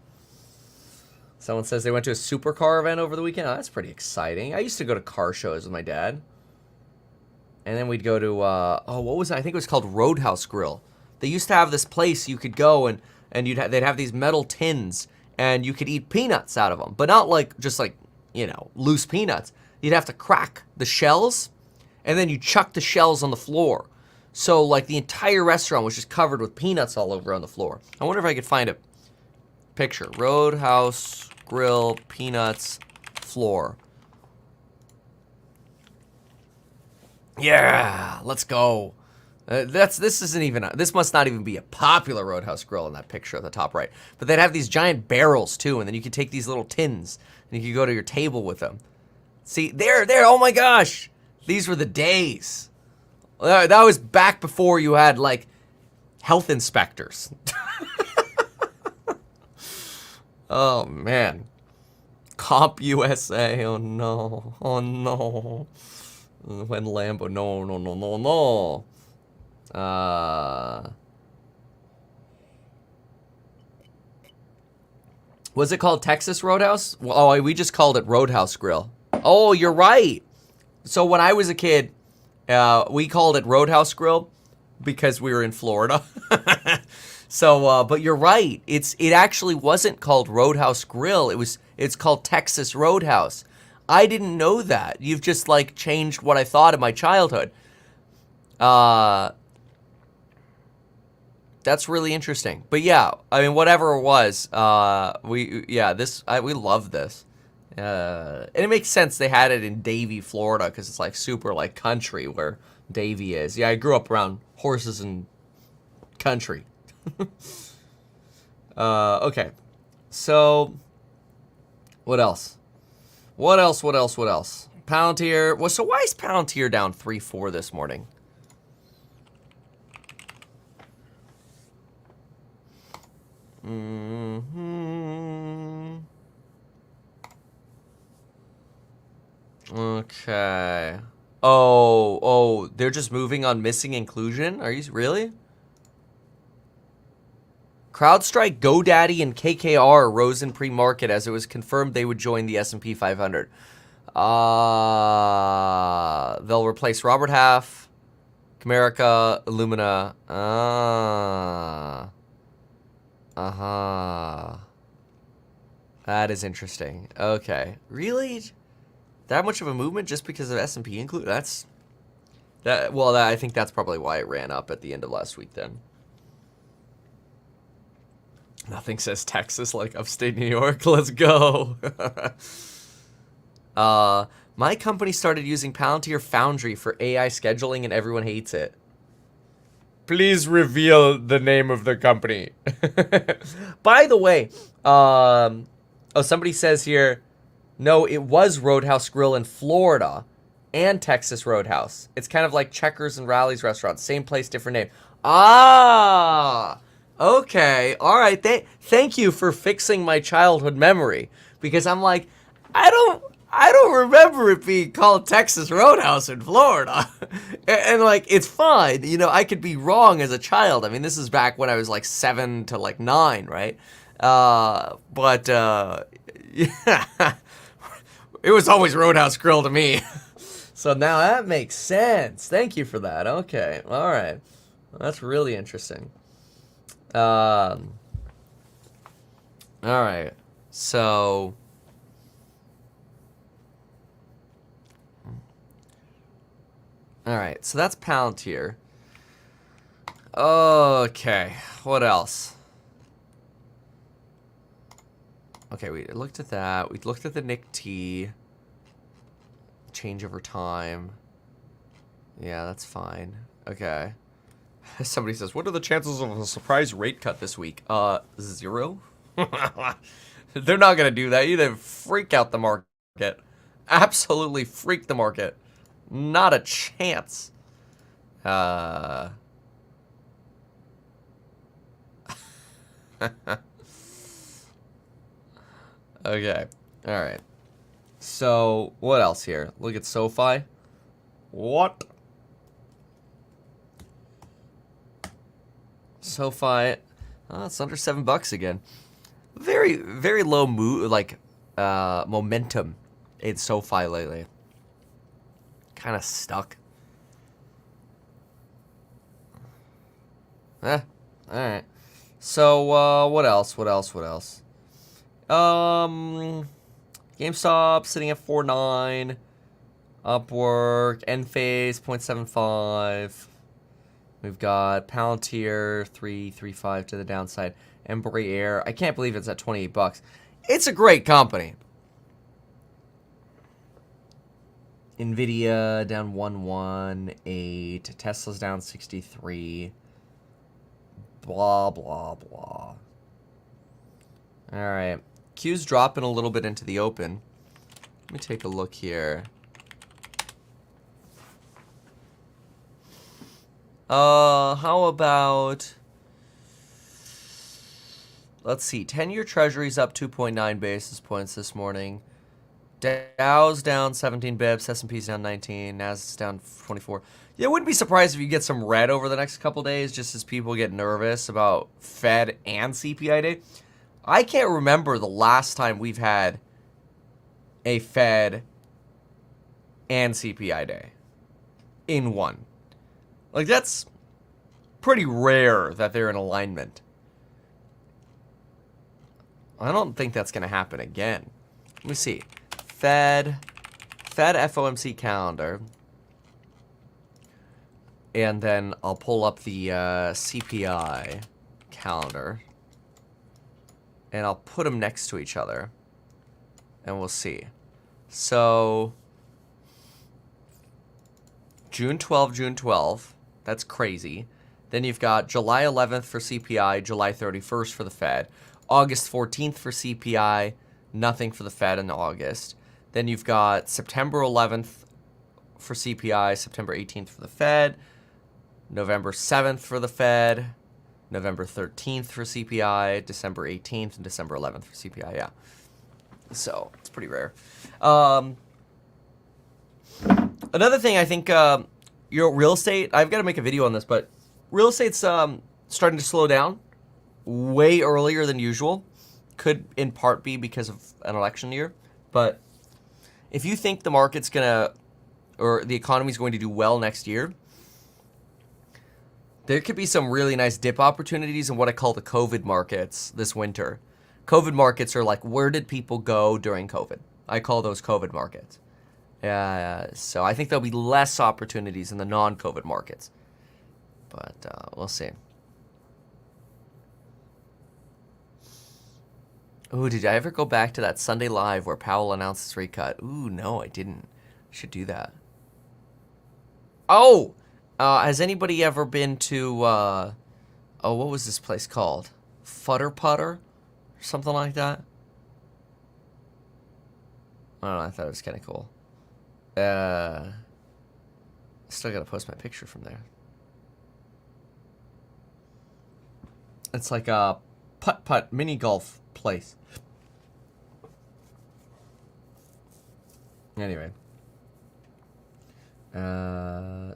Speaker 1: Someone says they went to a supercar event over the weekend. Oh, that's pretty exciting. I used to go to car shows with my dad. And then we'd go to, what was it? I think it was called Roadhouse Grill. They used to have this place you could go and they'd have these metal tins and you could eat peanuts out of them. But not like, just like, you know, loose peanuts. You'd have to crack the shells and then you chuck the shells on the floor. So like the entire restaurant was just covered with peanuts all over on the floor. I wonder if I could find a picture. Roadhouse Grill, peanuts, floor. Yeah, let's go. This must not even be a popular Roadhouse Grill in that picture at the top right. But they'd have these giant barrels too, and then you could take these little tins and you could go to your table with them. See, there, oh my gosh. These were the days. That was back before you had like health inspectors. Oh, man. Comp USA. Oh, no. Oh, no. When Lambo. No. Was it called Texas Roadhouse? Oh, we just called it Roadhouse Grill. Oh, you're right. So when I was a kid, we called it Roadhouse Grill because we were in Florida. So, but you're right. It actually wasn't called Roadhouse Grill. It's called Texas Roadhouse. I didn't know that. You've just like changed what I thought of my childhood. That's really interesting. But yeah, I mean, whatever it was, we love this. And it makes sense they had it in Davie, Florida, because it's like super like country where Davie is. Yeah, I grew up around horses and country. Okay. So, what else? What else? Palantir. Well, so why is Palantir down 3-4 this morning? Okay. Oh, they're just moving on missing inclusion? Are you really? CrowdStrike, GoDaddy, and KKR rose in pre-market as it was confirmed they would join the S&P 500. They'll replace Robert Half, Comerica, Illumina. That is interesting. Okay. Really? That much of a movement just because of S&P include? I think that's probably why it ran up at the end of last week then. Nothing says Texas like upstate New York. Let's go. My company started using Palantir Foundry for AI scheduling and everyone hates it. Please reveal the name of the company. By the way, somebody says here, no, it was Roadhouse Grill in Florida and Texas Roadhouse. It's kind of like Checkers and Rally's restaurant. Same place, different name. Okay. All right. Thank you for fixing my childhood memory. Because I'm like, I don't remember it being called Texas Roadhouse in Florida. and like, it's fine. You know, I could be wrong as a child. I mean, this is back when I was like 7 to like 9, right? Yeah. It was always Roadhouse Grill to me. So now that makes sense. Thank you for that. Okay. All right. Well, that's really interesting. All right. So all right. So that's Palantir. Okay. What else? Okay, we looked at that. We looked at the NIC-T. Change over time. Yeah, that's fine. Okay. Somebody says, what are the chances of a surprise rate cut this week? 0? They're not going to do that. They freak out the market. Absolutely freak the market. Not a chance. Okay. All right. So, what else here? Look at SoFi. What? SoFi. Oh, it's under $7 again. Very, very low momentum in SoFi lately. Kind of stuck. All right. So, what else? GameStop sitting at 4.9. Upwork, Enphase 0.75. We've got Palantir 3.35 to the downside. Embraer, I can't believe it's at $28. It's a great company. Nvidia down 118. Tesla's down 63. Blah blah blah. All right. Q's dropping a little bit into the open. Let me take a look here. How about... Let's see. 10-year Treasury's up 2.9 basis points this morning. Dow's down 17 bips. S&P's down 19. Nasdaq's down 24. Yeah, I wouldn't be surprised if you get some red over the next couple days, just as people get nervous about Fed and CPI day. I can't remember the last time we've had a Fed and CPI day in one. Like, that's pretty rare that they're in alignment. I don't think that's going to happen again. Let me see. Fed FOMC calendar. And then I'll pull up the CPI calendar. And I'll put them next to each other. And we'll see. So, June 12. That's crazy. Then you've got July 11th for CPI, July 31st for the Fed. August 14th for CPI, nothing for the Fed in August. Then you've got September 11th for CPI, September 18th for the Fed, November 7th for the Fed, November 13th for CPI, December 18th, and December 11th for CPI, yeah. So, it's pretty rare. Another thing I think, real estate, I've got to make a video on this, but real estate's starting to slow down way earlier than usual. Could in part be because of an election year. But if you think the market's or the economy's going to do well next year, there could be some really nice dip opportunities in what I call the COVID markets this winter. COVID markets are like, where did people go during COVID? I call those COVID markets. So I think there'll be less opportunities in the non-COVID markets. But we'll see. Ooh, did I ever go back to that Sunday Live where Powell announced his rate cut? Ooh, no, I didn't. Should do that. Oh! Has anybody ever been to, what was this place called? Futter Putter? Or something like that? I don't know, I thought it was kind of cool. Still gotta post my picture from there. It's like a putt-putt mini golf place. Anyway.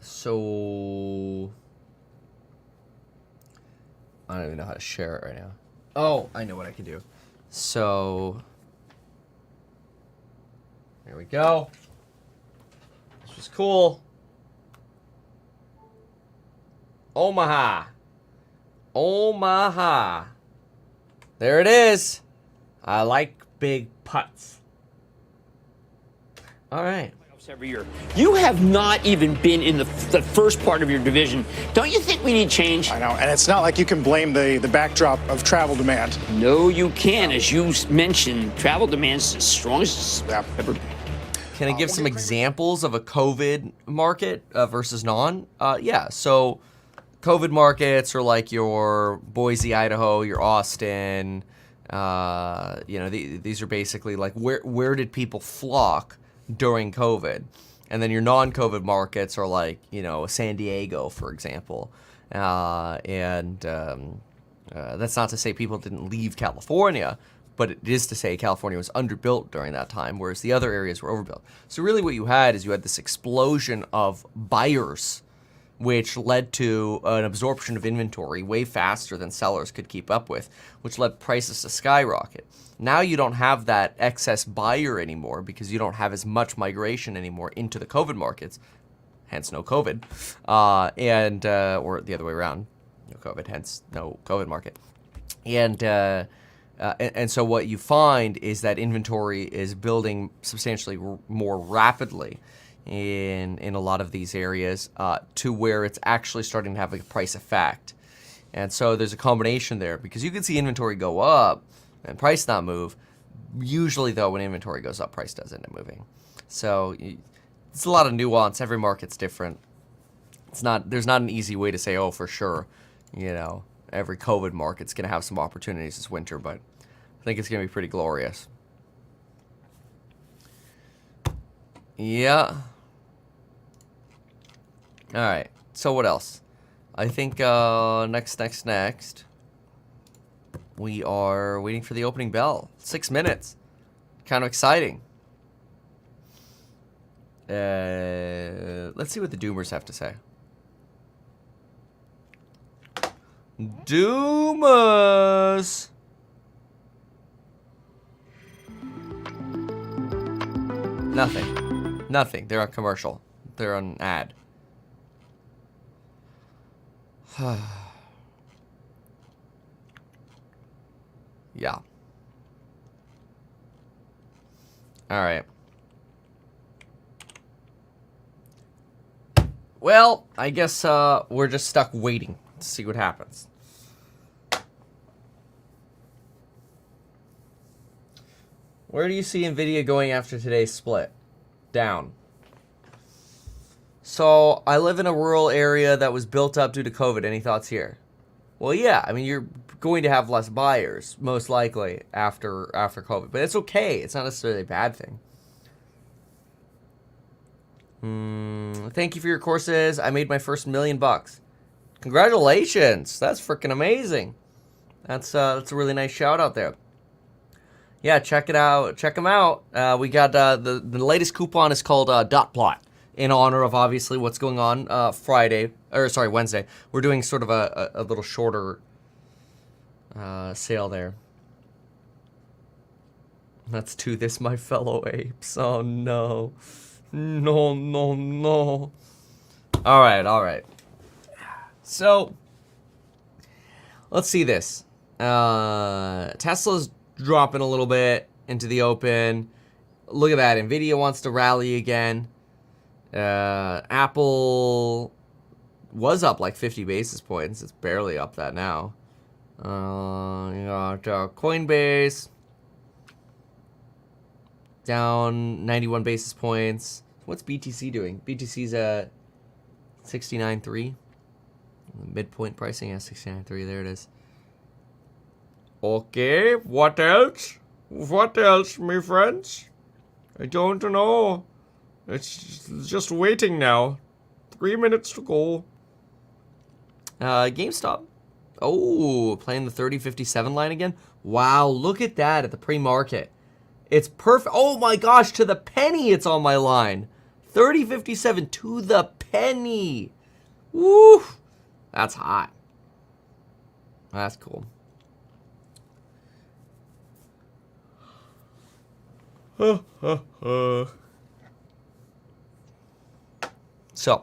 Speaker 1: So I don't even know how to share it right now. Oh, I know what I can do. So there we go. This was cool. Omaha. There it is. I like big putts. All right.
Speaker 6: Every year. You have not even been in the first part of your division. Don't you think we need change?
Speaker 5: I know, and it's not like you can blame the backdrop of travel demand.
Speaker 6: No, you can. As you mentioned, travel demand's as strong as it's ever been.
Speaker 1: Can I give some examples of a COVID market versus non? Yeah, so COVID markets are like your Boise, Idaho, your Austin. These are basically like where did people flock during COVID? And then your non-COVID markets are like, San Diego, for example. That's not to say people didn't leave California, but it is to say California was underbuilt during that time, whereas the other areas were overbuilt. So really what you had this explosion of buyers, which led to an absorption of inventory way faster than sellers could keep up with, which led prices to skyrocket. Now you don't have that excess buyer anymore because you don't have as much migration anymore into the COVID markets, hence no COVID, or the other way around, no COVID, hence no COVID market. And so what you find is that inventory is building substantially more rapidly in a lot of these areas to where it's actually starting to have a price effect. And so there's a combination there because you can see inventory go up and price not move. Usually, though, when inventory goes up, price does end up moving. So it's a lot of nuance. Every market's different. There's not an easy way to say, oh, for sure, every COVID market's going to have some opportunities this winter, but I think it's going to be pretty glorious. Yeah. All right. So what else? I think next. We are waiting for the opening bell. 6 minutes. Kind of exciting. Let's see what the Doomers have to say. Doomers! Nothing. Nothing. They're on commercial. They're on ad. Yeah. All right. Well, I guess we're just stuck waiting to see what happens. Where do you see Nvidia going after today's split? Down. So, I live in a rural area that was built up due to COVID. Any thoughts here? Well, yeah. I mean, you're going to have less buyers, most likely, after COVID. But it's okay. It's not necessarily a bad thing. Thank you for your courses. I made my first $1 million. Congratulations. That's freaking amazing. That's a really nice shout out there. Yeah, check it out. Check them out. We got the latest coupon is called Dot Plot, in honor of obviously what's going on Wednesday. We're doing sort of a little shorter sale there. Let's do this, my fellow apes. Oh no. No, no, no. All right. So, let's see this. Tesla's dropping a little bit into the open. Look at that. Nvidia wants to rally again. Apple was up like 50 basis points. It's barely up that now. You got Coinbase down 91 basis points. What's BTC doing? BTC's at 69.3. Midpoint pricing at 69.3. There it is. Okay, what else? What else, my friends? I don't know. It's just waiting now. 3 minutes to go. GameStop. Oh, playing the 3057 line again? Wow, look at that at the pre-market. It's perfect. Oh my gosh, to the penny it's on my line. 3057 to the penny. Woo! That's hot. That's cool. So,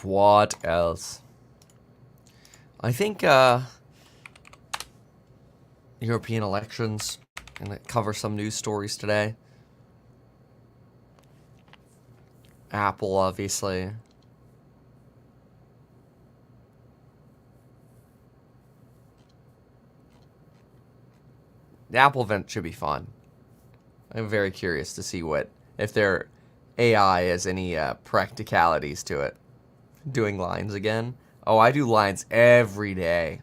Speaker 1: what else? I think European elections. Gonna cover some news stories today. Apple, obviously. The Apple event should be fun. I'm very curious to see if their AI has any practicalities to it. Doing lines again. Oh, I do lines every day.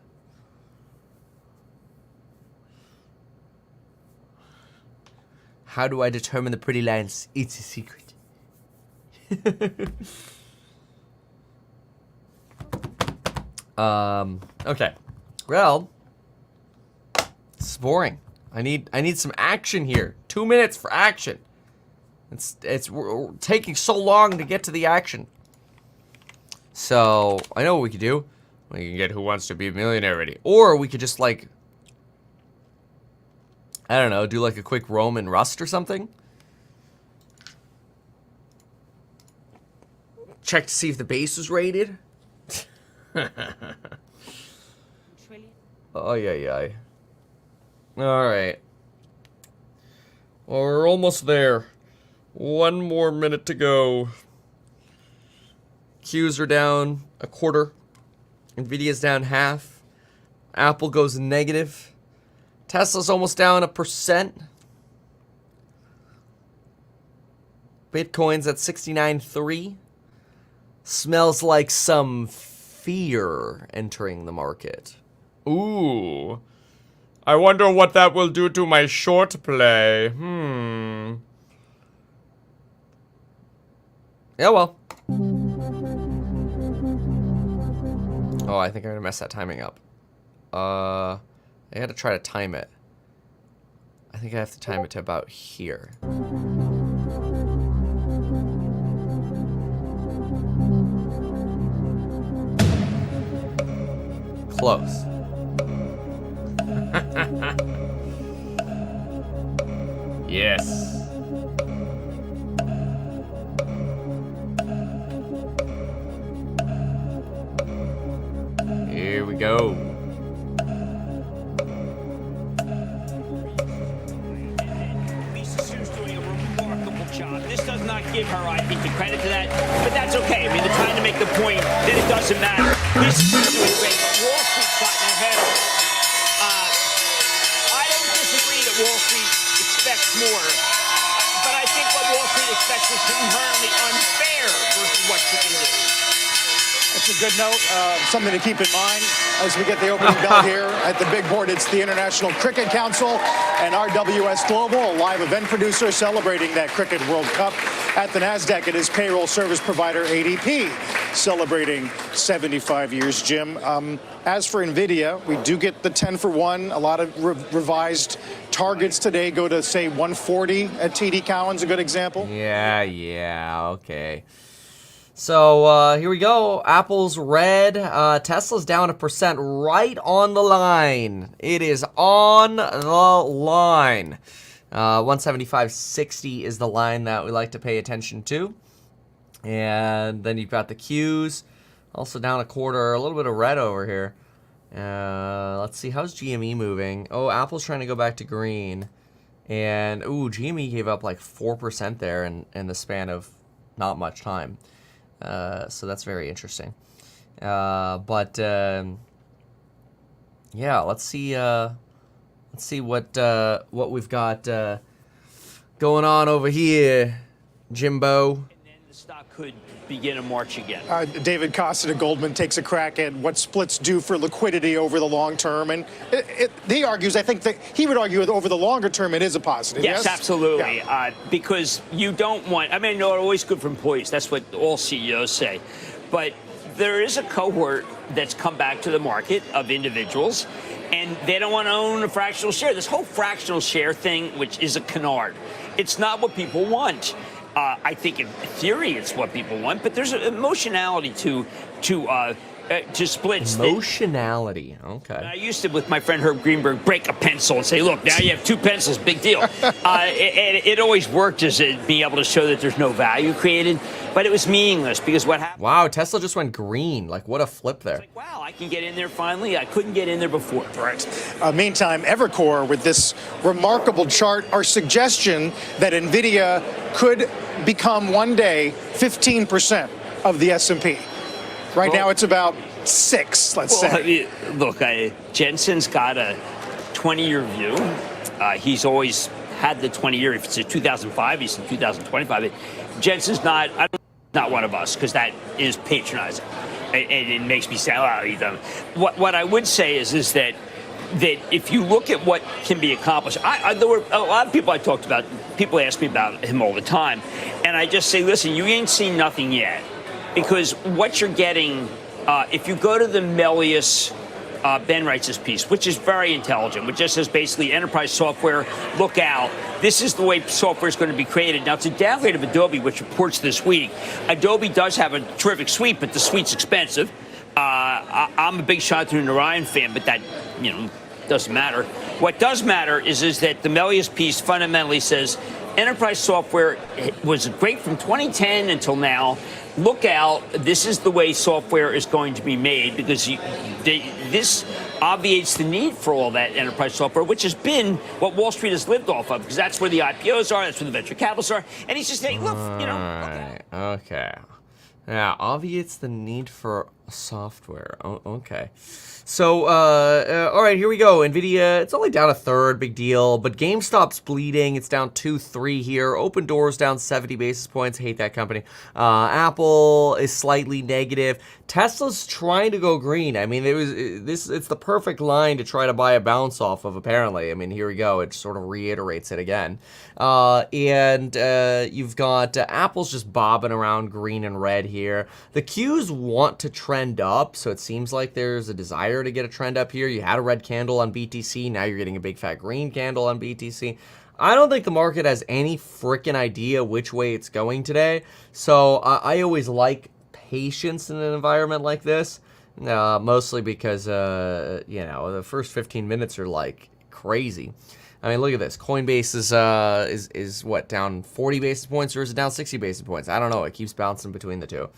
Speaker 1: How do I determine the pretty lines? It's a secret. Okay. Well, it's boring. I need some action here. 2 minutes for action. We're taking so long to get to the action. So, I know what we could do. We can get Who Wants to Be a Millionaire ready. Or we could just like, I don't know, do like a quick Rome and Rust or something. Check to see if the base was rated. Oh, yeah. Alright. Well, we're almost there. 1 more minute to go. Qs are down 1/4. Nvidia's down 1/2. Apple goes negative. Tesla's almost down 1%. Bitcoin's at 69.3. Smells like some fear entering the market. Ooh. I wonder what that will do to my short play. Yeah, well. Oh, I think I'm gonna mess that timing up. I gotta try to time it. I think I have to time it to about here. Close. Yes. go.
Speaker 6: Lisa Sue's doing a remarkable job. This does not give her, I think, the credit to that, but that's okay. I mean, they're trying to make the point that it doesn't matter. Lisa Sue's doing great. Wall Street's gotten ahead of her. I don't disagree that Wall Street expects more, but I think what Wall Street expects is inherently unfair versus what she can do.
Speaker 5: That's a good note. Something to keep in mind as we get the opening bell here at the big board. It's the International Cricket Council and RWS Global, a live event producer celebrating that Cricket World Cup. At the NASDAQ, it is payroll service provider ADP, celebrating 75 years, Jim. As for NVIDIA, we do get the 10 for 1. A lot of revised targets today go to, say, 140 at TD Cowen's a good example.
Speaker 1: Yeah, okay. So here we go. Apple's red. Tesla's down 1%, right on the line. It is on the line. 175.60 is the line that we like to pay attention to. And then you've got the Qs, also down a quarter. A little bit of red over here. Let's see, how's GME moving? Oh, Apple's trying to go back to green. And, ooh, GME gave up like 4% there in the span of not much time. So that's very interesting. Yeah, let's see what we've got going on over here, Jimbo.
Speaker 6: And then the stock could begin to march again.
Speaker 5: David Costin at Goldman takes a crack at what splits do for liquidity over the long term. And he argues, I think that he would argue that over the longer term, it is a positive.
Speaker 6: Yes, absolutely.
Speaker 5: Yeah.
Speaker 6: Because you don't want, I mean, no, it's always good for employees. That's what all CEOs say. But there is a cohort that's come back to the market of individuals, and they don't want to own a fractional share. This whole fractional share thing, which is a canard, it's not what people want. I think in theory it's what people want, but there's an emotionality to splits.
Speaker 1: Emotionality, okay.
Speaker 6: I used to, with my friend Herb Greenberg, break a pencil and say, look, now you have 2 pencils, big deal. It always worked as being able to show that there's no value created, but it was meaningless because what happened?
Speaker 1: Wow, Tesla just went green. Like, what a flip there.
Speaker 6: Like, wow, I can get in there finally. I couldn't get in there before.
Speaker 5: Right. Meantime, Evercore with this remarkable chart, our suggestion that NVIDIA could become one day 15% of the S&P. Right now it's about 6, let's say.
Speaker 6: I mean, look, Jensen's got a 20-year view. He's always had the 20-year. If it's in 2005, he's in 2025. Jensen's not one of us because that is patronizing. And it makes me say, oh, he doesn't. What I would say is that if you look at what can be accomplished, there were a lot of people I talked about, people ask me about him all the time, and I just say, listen, you ain't seen nothing yet. Because what you're getting, if you go to the Melius, Ben writes this piece, which is very intelligent, which just says basically enterprise software, look out. This is the way software is going to be created. Now, it's a downgrade of Adobe, which reports this week. Adobe does have a terrific suite, but the suite's expensive. I'm a big Shantanu Narayan fan, but that, doesn't matter. What does matter is that the Melius piece fundamentally says enterprise software was great from 2010 until now. Look out, this is the way software is going to be made because this obviates the need for all that enterprise software, which has been what Wall Street has lived off of because that's where the IPOs are, that's where the venture capitalists are. And he's just saying, look, look out.
Speaker 1: Okay. Yeah, obviates the need for software. Oh, okay. So, all right, here we go. NVIDIA, it's only down a third, big deal. But GameStop's bleeding. It's down 2-3 here. Open Doors down 70 basis points. Hate that company. Apple is slightly negative. Tesla's trying to go green. I mean, it's the perfect line to try to buy a bounce off of, apparently. I mean, here we go. It sort of reiterates it again. And you've got Apple's just bobbing around green and red here. The Qs want to trend up, so it seems like there's a desire to get a trend up here. You had a red candle on BTC. Now you're getting a big fat green candle on BTC. I don't think the market has any freaking idea which way it's going today. So I always like patience in an environment like this, mostly because, the first 15 minutes are like crazy. I mean, look at this. Coinbase is what, down 40 basis points or is it down 60 basis points? I don't know. It keeps bouncing between the two.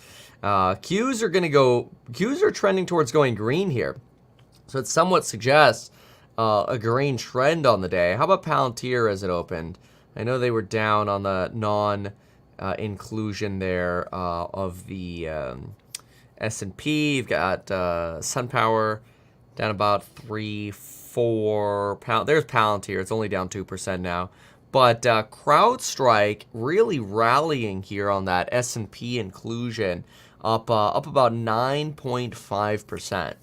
Speaker 1: Qs are trending towards going green here. So it somewhat suggests a green trend on the day. How about Palantir as it opened? I know they were down on the non-inclusion there of the S&P. You've got SunPower down about 3-4 pound. There's Palantir. It's only down 2% now. But CrowdStrike really rallying here on that S&P inclusion, up about 9.5%.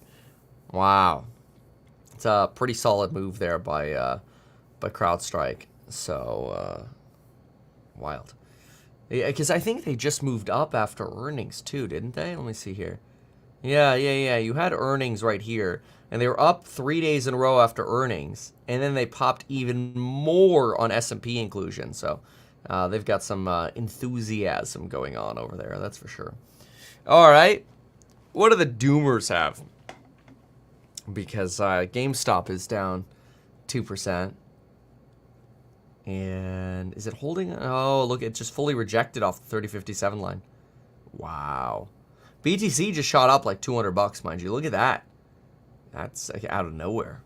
Speaker 1: Wow, it's a pretty solid move there by CrowdStrike. So wild. Because I think they just moved up after earnings too, didn't they? Let me see here. Yeah. You had earnings right here, and they were up 3 days in a row after earnings, and then they popped even more on S&P inclusion. So they've got some enthusiasm going on over there, that's for sure. All right, what do the Doomers have? Because GameStop is down 2%. And is it holding? Oh, look, it just fully rejected off the 3057 line. Wow. BTC just shot up like $200, mind you. Look at that. That's like out of nowhere.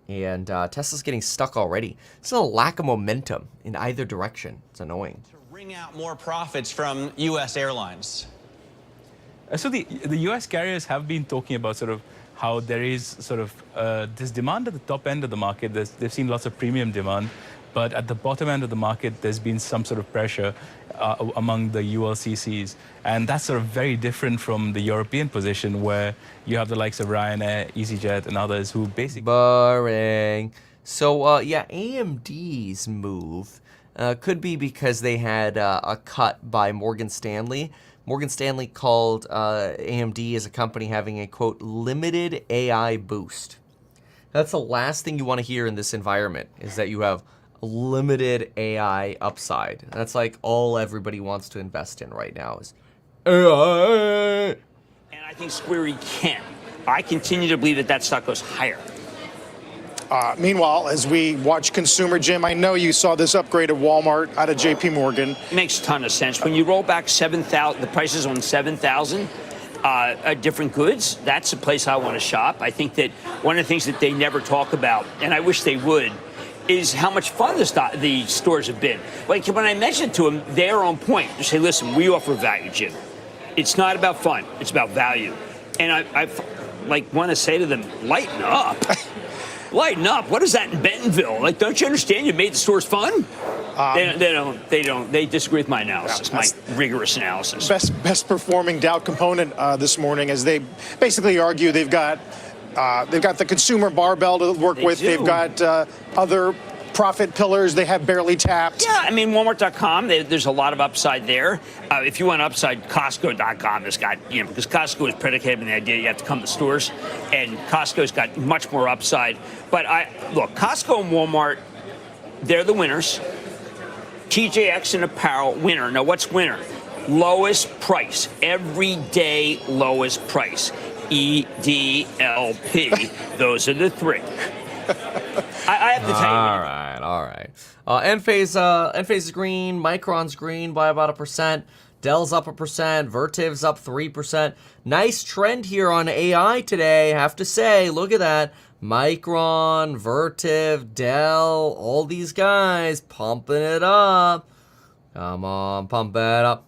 Speaker 1: And Tesla's getting stuck already. There's a lack of momentum in either direction. It's annoying.
Speaker 7: To wring out more profits from U.S. airlines.
Speaker 8: So the U.S. carriers have been talking about sort of how there is sort of this demand at the top end of the market. They've seen lots of premium demand. But at the bottom end of the market, there's been some sort of pressure among the ULCCs. And that's sort of very different from the European position, where you have the likes of Ryanair, EasyJet, and others who basically...
Speaker 1: Boring. So, yeah, AMD's move could be because they had a cut by Morgan Stanley. Morgan Stanley called AMD as a company having a, quote, limited AI boost. That's the last thing you want to hear in this environment, is that you have limited AI upside. That's like all everybody wants to invest in right now is AI.
Speaker 6: And I think Square can. I continue to believe that that stock goes higher.
Speaker 5: Meanwhile, as we watch consumer, Jim, I know you saw this upgrade at Walmart out of JP Morgan.
Speaker 6: It makes a ton of sense. When you roll back 7,000, the prices on 7,000 different goods, that's a place I want to shop. I think that one of the things that they never talk about, and I wish they would, is how much fun the stores have been. Like when I mentioned to them, they're on point. They say, listen, we offer value, Jim. It's not about fun, it's about value. And I like want to say to them, lighten up. Lighten up. What is that in Bentonville? Like, don't you understand you made the stores fun? They don't. They disagree with my analysis, my rigorous analysis.
Speaker 5: Best performing Dow component this morning, as they basically argue they've got the consumer barbell to work with. They've got other profit pillars they have barely tapped.
Speaker 6: Yeah, I mean, Walmart.com, there's a lot of upside there. If you want upside, Costco.com has got, because Costco is predicated on the idea you have to come to stores, and Costco's got much more upside. But look, Costco and Walmart, they're the winners. TJX and apparel, winner. Now, what's winner? Lowest price, everyday lowest price. EDLP. Those are the three. I have to tell you.
Speaker 1: All right. Enphase is green. Micron's green by about 1%. Dell's up 1%. Vertiv's up 3%. Nice trend here on AI today, I have to say. Look at that. Micron, Vertiv, Dell, all these guys pumping it up. Come on, pump it up.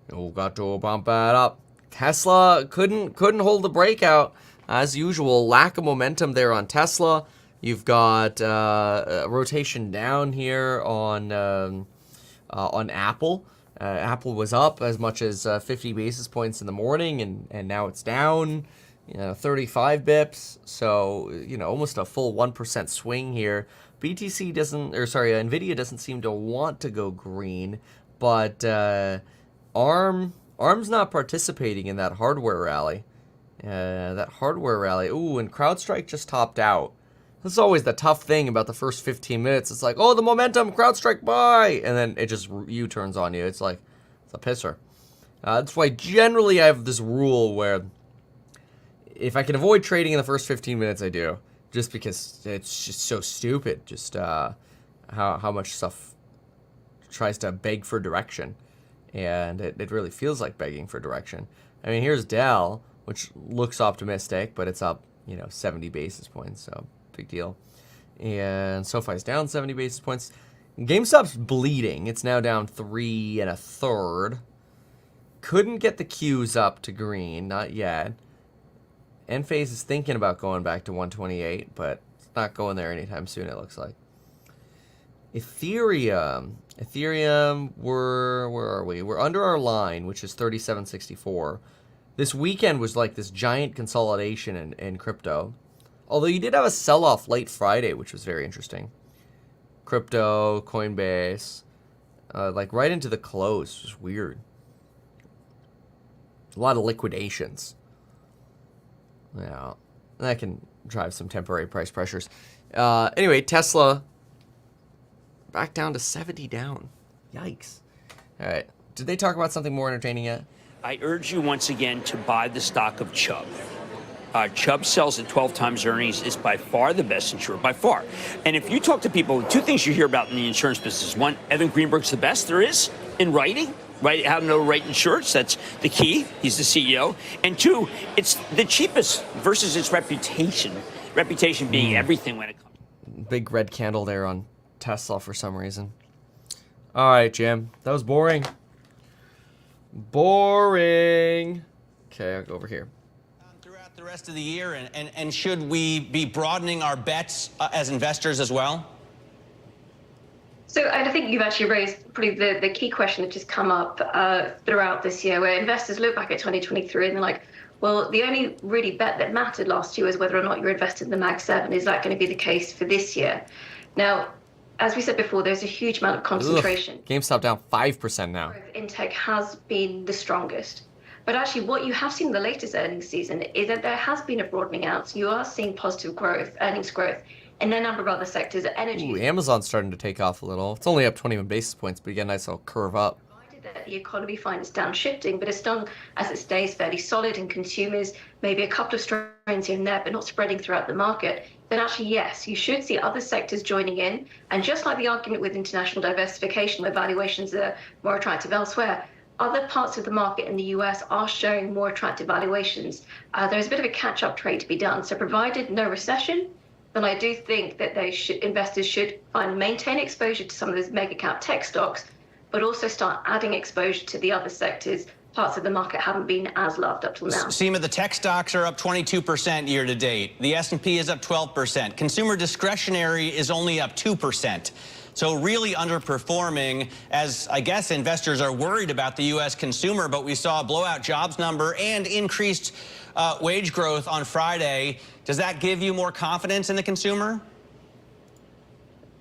Speaker 1: You got to pump it up. Tesla couldn't hold the breakout as usual. Lack of momentum there on Tesla. You've got rotation down here on Apple. Apple was up as much as 50 basis points in the morning, and now it's down 35 bips. So almost a full 1% swing here. BTC Nvidia doesn't seem to want to go green, but ARM's not participating in that hardware rally. Ooh, and CrowdStrike just topped out. This is always the tough thing about the first 15 minutes. It's like, oh, the momentum, CrowdStrike, buy! And then it just U-turns on you. It's like, it's a pisser. That's why generally I have this rule where if I can avoid trading in the first 15 minutes, I do. Just because it's just so stupid. Just how much stuff tries to beg for direction. And it really feels like begging for direction. I mean, here's Dell, which looks optimistic, but it's up 70 basis points, so big deal. And SoFi's down 70 basis points. GameStop's bleeding. It's now down 3 1/3. Couldn't get the Qs up to green, not yet. Enphase is thinking about going back to 128, but it's not going there anytime soon, it looks like. Ethereum, where are we? We're under our line, which is 37.64. This weekend was like this giant consolidation in crypto. Although you did have a sell-off late Friday, which was very interesting. Crypto, Coinbase, like right into the close. It was weird. A lot of liquidations. Yeah, that can drive some temporary price pressures. Anyway, Tesla back down to 70 down. Yikes. All right. Did they talk about something more entertaining yet?
Speaker 6: I urge you once again to buy the stock of Chubb. Chubb sells at 12 times earnings, is by far the best insurer, by far. And if you talk to people, two things you hear about in the insurance business. One, Evan Greenberg's the best there is in writing, right? How to know write insurance, that's the key. He's the CEO. And two, it's the cheapest versus its reputation. Reputation being everything when it comes.
Speaker 1: Big red candle there on Tesla for some reason. All right, Jim. That was boring. Boring. Okay, I'll go over here.
Speaker 7: Throughout the rest of the year, and should we be broadening our bets as investors as well?
Speaker 9: So I think you've actually raised probably the key question that just come up throughout this year, where investors look back at 2023 and they're like, well, the only really bet that mattered last year was whether or not you're invested in the Mag 7. Is that going to be the case for this year? Now, as we said before, there's a huge amount of concentration.
Speaker 1: Ugh. GameStop down 5% now.
Speaker 9: In tech has been the strongest. But actually, what you have seen in the latest earnings season is that there has been a broadening out. So you are seeing positive growth, earnings growth, in a number of other sectors. Energy.
Speaker 1: Ooh, Amazon's starting to take off a little. It's only up 21 basis points, but you get a nice little curve up.
Speaker 9: That the economy finds downshifting, but as long as it stays fairly solid and consumers, maybe a couple of strains here and there, but not spreading throughout the market, then actually, yes, you should see other sectors joining in. And just like the argument with international diversification, where valuations are more attractive elsewhere, other parts of the market in the US are showing more attractive valuations. There's a bit of a catch-up trade to be done. So provided no recession, then I do think that investors should maintain exposure to some of those mega cap tech stocks, but also start adding exposure to the other sectors. Parts of the market haven't been as loved up till now.
Speaker 7: Seema, the tech stocks are up 22% year to date. The S&P is up 12%. Consumer discretionary is only up 2%. So really underperforming, as I guess investors are worried about the U.S. consumer, but we saw a blowout jobs number and increased wage growth on Friday. Does that give you more confidence in the consumer?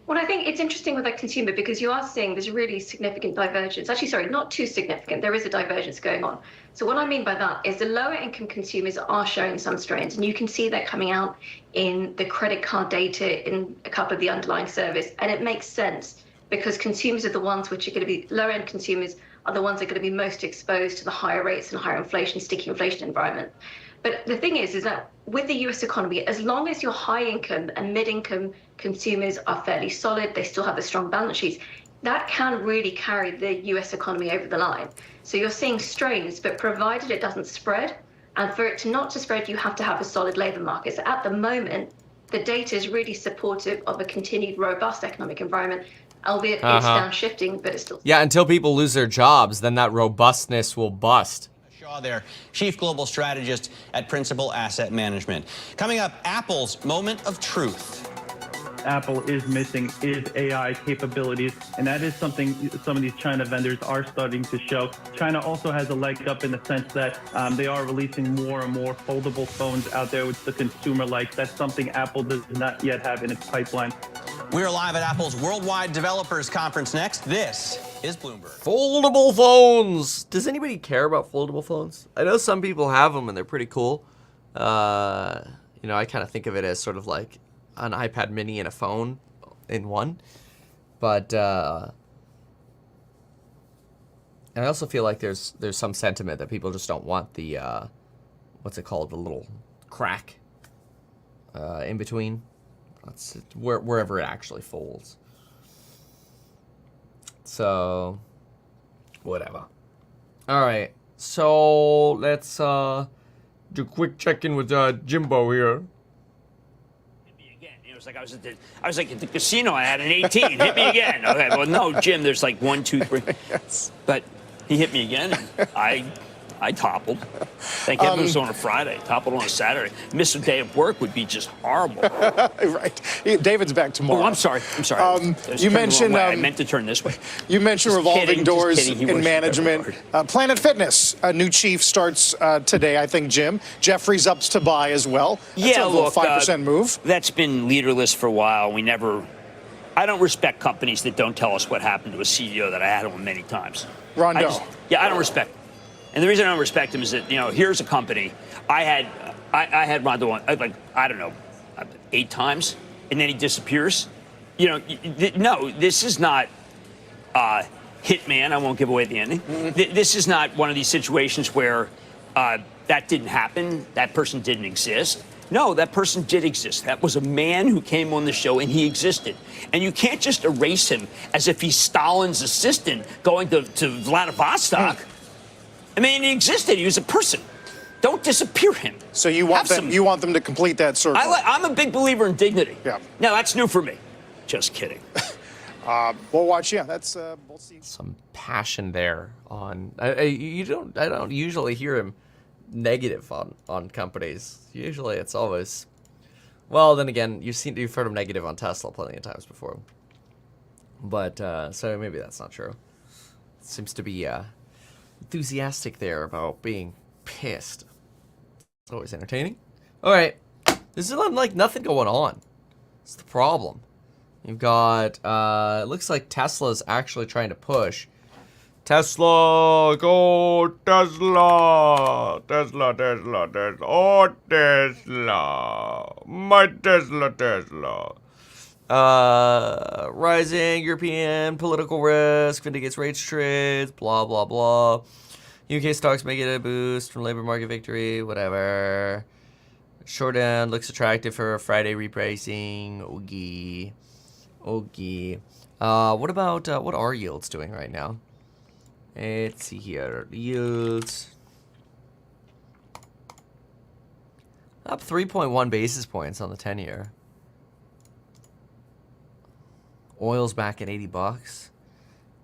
Speaker 9: Well, I think it's interesting with the consumer because you are seeing there's a really significant divergence. Actually, sorry, not too significant. There is a divergence going on. So what I mean by that is the lower income consumers are showing some strains, and you can see that coming out in the credit card data in a couple of the underlying surveys. And it makes sense because consumers are the ones which are going to be lower end consumers are the ones that are going to be most exposed to the higher rates and higher inflation, sticky inflation environment. But the thing is that with the US economy, as long as your high income and mid income consumers are fairly solid, they still have a strong balance sheets, that can really carry the US economy over the line. So you're seeing strains, but provided it doesn't spread, and for it not to spread, you have to have a solid labor market. So at the moment, the data is really supportive of a continued robust economic environment, albeit it's downshifting, but it's still...
Speaker 1: Yeah, until people lose their jobs, then that robustness will bust.
Speaker 7: Shaw there, Chief Global Strategist at Principal Asset Management. Coming up, Apple's moment of truth.
Speaker 10: Apple is missing is AI capabilities, and that is something some of these China vendors are starting to show. China also has a leg up in the sense that they are releasing more and more foldable phones out there, which the consumer likes. That's something Apple does not yet have in its pipeline.
Speaker 7: We're live at Apple's Worldwide Developers Conference next. This is Bloomberg.
Speaker 1: Foldable phones. Does anybody care about foldable phones? I know some people have them and they're pretty cool. You know, I kind of think of it as sort of like an iPad mini and a phone in one. But and I also feel like there's some sentiment that people just don't want the what's it called, the little crack in between. That's wherever it actually folds. So whatever. All right. So let's do a quick check-in with Jimbo here.
Speaker 6: like I was at the casino. I had an 18. Hit me again. Okay, well, no, Jim. There's like 1, 2, 3.
Speaker 5: Yes.
Speaker 6: But he hit me again. And I toppled. Thank heaven it was on a Friday. Toppled on a Saturday. Miss a day of work would be just horrible.
Speaker 5: Right. David's back tomorrow.
Speaker 6: Oh, I'm sorry.
Speaker 5: You mentioned
Speaker 6: I meant to turn this way.
Speaker 5: You mentioned
Speaker 6: Just
Speaker 5: revolving
Speaker 6: kidding,
Speaker 5: doors
Speaker 6: just kidding. He
Speaker 5: in
Speaker 6: works
Speaker 5: management.
Speaker 6: very
Speaker 5: Planet Fitness, a new chief starts today, I think, Jim. Jeffries ups to buy as well. That's a little 5% move.
Speaker 6: That's been leaderless for a while. I don't respect companies that don't tell us what happened to a CEO that I had on many times.
Speaker 5: Rondo.
Speaker 6: I don't respect him. And the reason I don't respect him is that, here's a company. I had Rondo on, like, I don't know, 8 times, and then he disappears. No, this is not Hitman. I won't give away the ending. This is not one of these situations where that didn't happen, that person didn't exist. No, that person did exist. That was a man who came on the show, and he existed. And you can't just erase him as if he's Stalin's assistant going to Vladivostok. I mean, he existed. He was a person. Don't disappear him.
Speaker 5: So you want them to complete that circle.
Speaker 6: I'm a big believer in dignity.
Speaker 5: Yeah.
Speaker 6: No, that's new for me. Just kidding.
Speaker 5: We'll watch. Yeah, that's we'll see.
Speaker 1: Some passion there on. I don't usually hear him negative on companies. Usually it's always. Well, then again, you've heard him negative on Tesla plenty of times before. But so maybe that's not true. Seems to be enthusiastic there about being pissed. It's always entertaining. All right, this is like nothing going on. It's the problem. You've got it looks like Tesla's actually trying to push. Tesla, go Tesla, Tesla, Tesla, Tesla, oh Tesla, my Tesla. Rising European political risk vindicates rates trades, blah, blah, blah. UK stocks may get a boost from labor market victory, whatever. Short end looks attractive for Friday repricing. Oogie. What about, what are yields doing right now? Let's see here. Yields. Up 3.1 basis points on the 10-year. Oil's back at $80.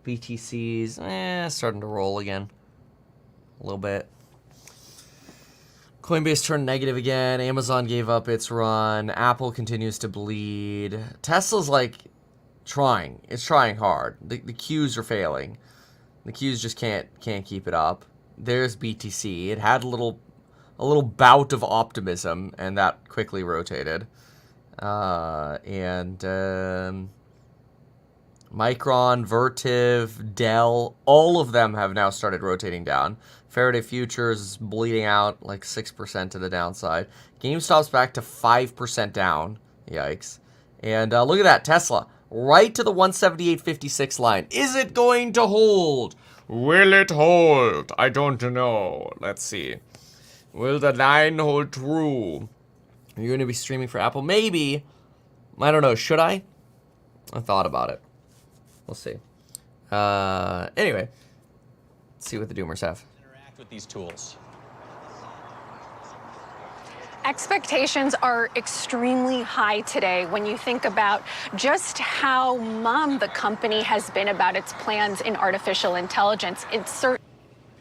Speaker 1: BTC's starting to roll again. A little bit. Coinbase turned negative again. Amazon gave up its run. Apple continues to bleed. Tesla's like trying. It's trying hard. The Qs are failing. The Qs just can't keep it up. There's BTC. It had a little bout of optimism, and that quickly rotated. Micron, Vertiv, Dell, all of them have now started rotating down. Faraday Futures is bleeding out like 6% to the downside. GameStop's back to 5% down. Yikes. And look at that, Tesla, right to the 178.56 line. Is it going to hold? Will it hold? I don't know. Let's see. Will the line hold true? Are you going to be streaming for Apple? Maybe. I don't know. Should I? I thought about it. We'll see. Anyway, let's see what the Doomers have.
Speaker 7: Interact with these tools.
Speaker 11: Expectations are extremely high today when you think about just how mum the company has been about its plans in artificial intelligence. It's certainly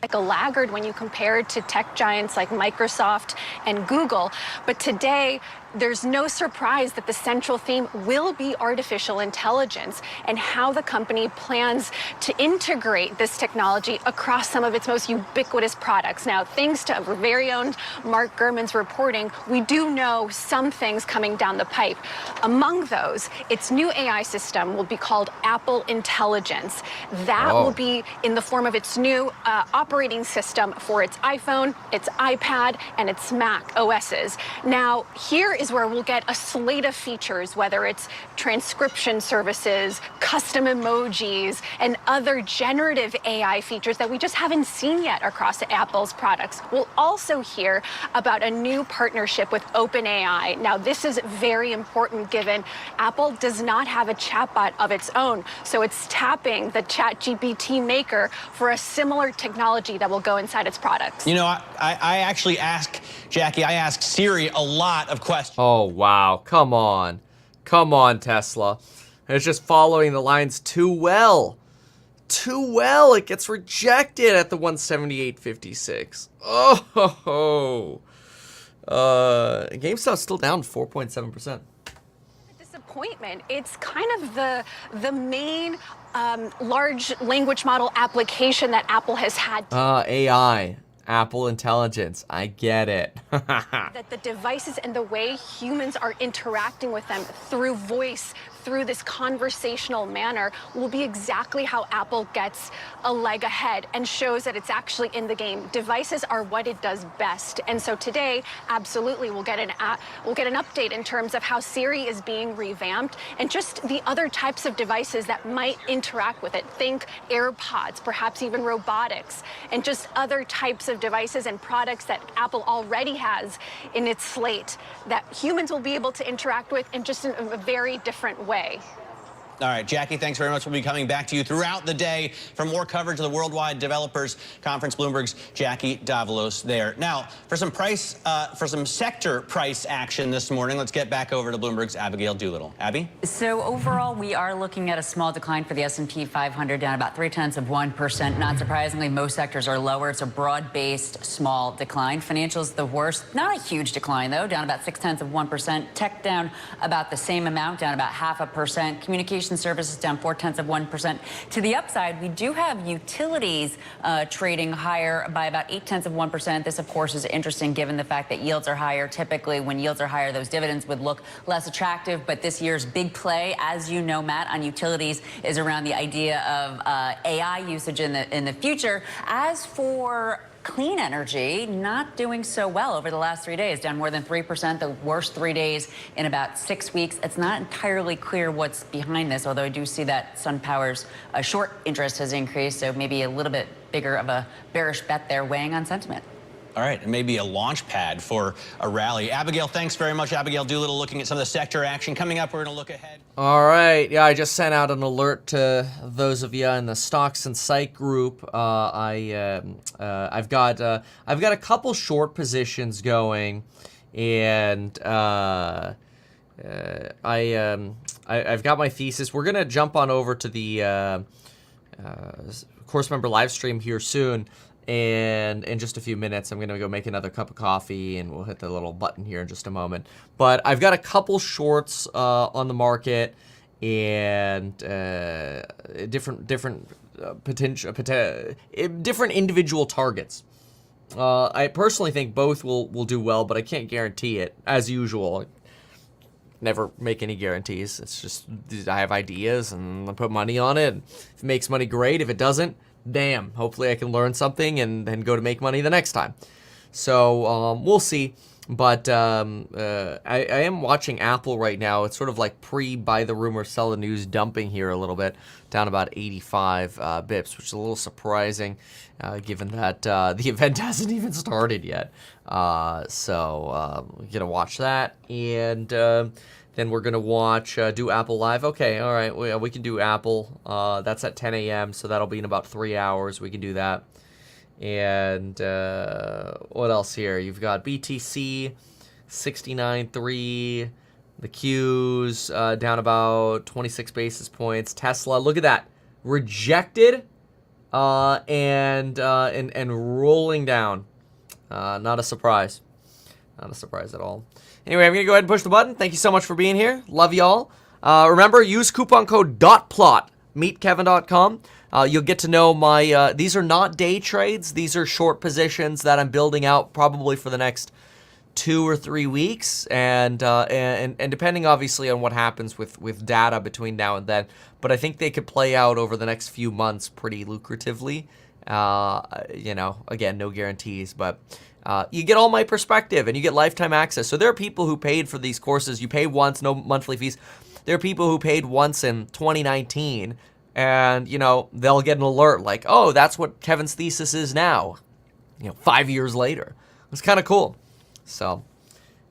Speaker 11: like a laggard when you compare it to tech giants like Microsoft and Google. But today, there's no surprise that the central theme will be artificial intelligence and how the company plans to integrate this technology across some of its most ubiquitous products. Now, thanks to our very own Mark Gurman's reporting, we do know some things coming down the pipe. Among those, its new AI system will be called Apple Intelligence. That will be in the form of its new operating system for its iPhone, its iPad, and its Mac OSs. Now, here is where we'll get a slate of features, whether it's transcription services, custom emojis, and other generative AI features that we just haven't seen yet across Apple's products. We'll also hear about a new partnership with OpenAI. Now, this is very important given Apple does not have a chatbot of its own, so it's tapping the ChatGPT maker for a similar technology that will go inside its products.
Speaker 7: You know, I actually ask, Jackie, I ask Siri a lot of questions.
Speaker 1: Oh, wow. Come on. Come on, Tesla. It's just following the lines too well. Too well. It gets rejected at the 178.56. Oh. GameStop's still down 4.7%.
Speaker 11: Disappointment. It's kind of the main large language model application that Apple has had.
Speaker 1: AI. Apple Intelligence. I get it.
Speaker 11: That the devices and the way humans are interacting with them through voice, through this conversational manner, will be exactly how Apple gets a leg ahead and shows that it's actually in the game. Devices are what it does best. And so today, absolutely, we'll get an update in terms of how Siri is being revamped and just the other types of devices that might interact with it. Think AirPods, perhaps even robotics, and just other types of devices and products that Apple already has in its slate that humans will be able to interact with in just a very different way.
Speaker 7: All right, Jackie, thanks very much. We'll be coming back to you throughout the day for more coverage of the Worldwide Developers Conference. Bloomberg's Jackie Davalos there. Now, for some sector price action this morning, let's get back over to Bloomberg's Abigail Doolittle. Abby?
Speaker 12: So overall, we are looking at a small decline for the S&P 500, down about 0.3%. Not surprisingly, most sectors are lower. It's a broad-based small decline. Financials the worst. Not a huge decline, though, down about 0.6%. Tech down about the same amount, down about 0.5%. Communication services down 0.4%. To the upside, we do have utilities trading higher by about 0.8%. This, of course, is interesting given the fact that yields are higher. Typically, when yields are higher, those dividends would look less attractive. But this year's big play, as you know, Matt, on utilities is around the idea of AI usage in the future. As for clean energy, not doing so well over the last 3 days, down more than 3%, the worst 3 days in about 6 weeks. It's not entirely clear what's behind this, although I do see that SunPower's short interest has increased, so maybe a little bit bigger of a bearish bet there weighing on sentiment.
Speaker 7: All right, and maybe a launch pad for a rally. Abigail, thanks very much. Abigail Doolittle looking at some of the sector action. Coming up, we're going to look ahead.
Speaker 1: All right. Yeah, I just sent out an alert to those of you in the Stocks and Psych group. I've got a couple short positions going, and I've got my thesis. We're gonna jump on over to the course member live stream here soon. And in just a few minutes, I'm going to go make another cup of coffee, and we'll hit the little button here in just a moment. But I've got a couple shorts on the market, and different individual targets. I personally think both will do well, but I can't guarantee it. As usual, never make any guarantees. It's just I have ideas, and I put money on it. If it makes money, great. If it doesn't, damn, hopefully I can learn something and then go to make money the next time. So we'll see. But I am watching Apple right now. It's sort of like pre-buy the rumor, sell the news dumping here a little bit, down about 85 bips, which is a little surprising given that the event hasn't even started yet. So we're going to watch that. And then we're going to watch, do Apple Live. Okay, all right, we can do Apple. That's at 10 a.m., so that'll be in about 3 hours. We can do that. And what else here? You've got BTC, 69.3. The Qs down about 26 basis points. Tesla, look at that. Rejected and rolling down. Not a surprise. Not a surprise at all. Anyway, I'm going to go ahead and push the button. Thank you so much for being here. Love y'all. Remember, use coupon code DOTPLOT. MeetKevin.com. You'll get to know my, these are not day trades. These are short positions that I'm building out probably for the next 2 or 3 weeks. And depending obviously on what happens with data between now and then. But I think they could play out over the next few months pretty lucratively. You know, again, no guarantees, but you get all my perspective and you get lifetime access. So there are people who paid for these courses. You pay once, no monthly fees. There are people who paid once in 2019, and, you know, they'll get an alert like, oh, that's what Kevin's thesis is now, 5 years later. It's kind of cool. So,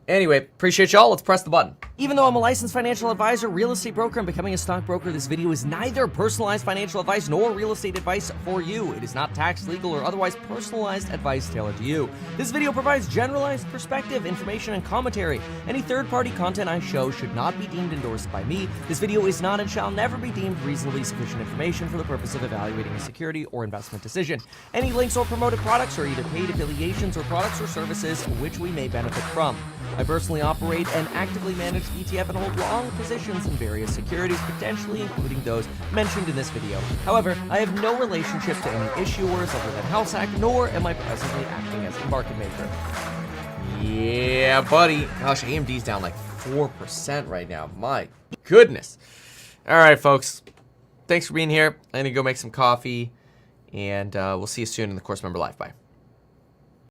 Speaker 1: anyway, appreciate y'all. Let's press the button. Even though I'm a licensed financial advisor, real estate broker, and becoming a stockbroker, this video is neither personalized financial advice nor real estate advice for you. It is not tax, legal, or otherwise personalized advice tailored to you. This video provides generalized perspective, information, and commentary. Any third-party content I show should not be deemed endorsed by me. This video is not and shall never be deemed reasonably sufficient information for the purpose of evaluating a security or investment decision. Any links or promoted products are either paid affiliations or products or services which we may benefit from. I personally operate and actively manage ETF and hold long positions in various securities, potentially including those mentioned in this video. However, I have no relationship to any issuers other than HouseHack, nor am I presently acting as a market maker. Yeah, buddy. Gosh, AMD's down like 4% right now. My goodness. All right, folks. Thanks for being here. I'm going to go make some coffee, and we'll see you soon in the Course Member Live. Bye.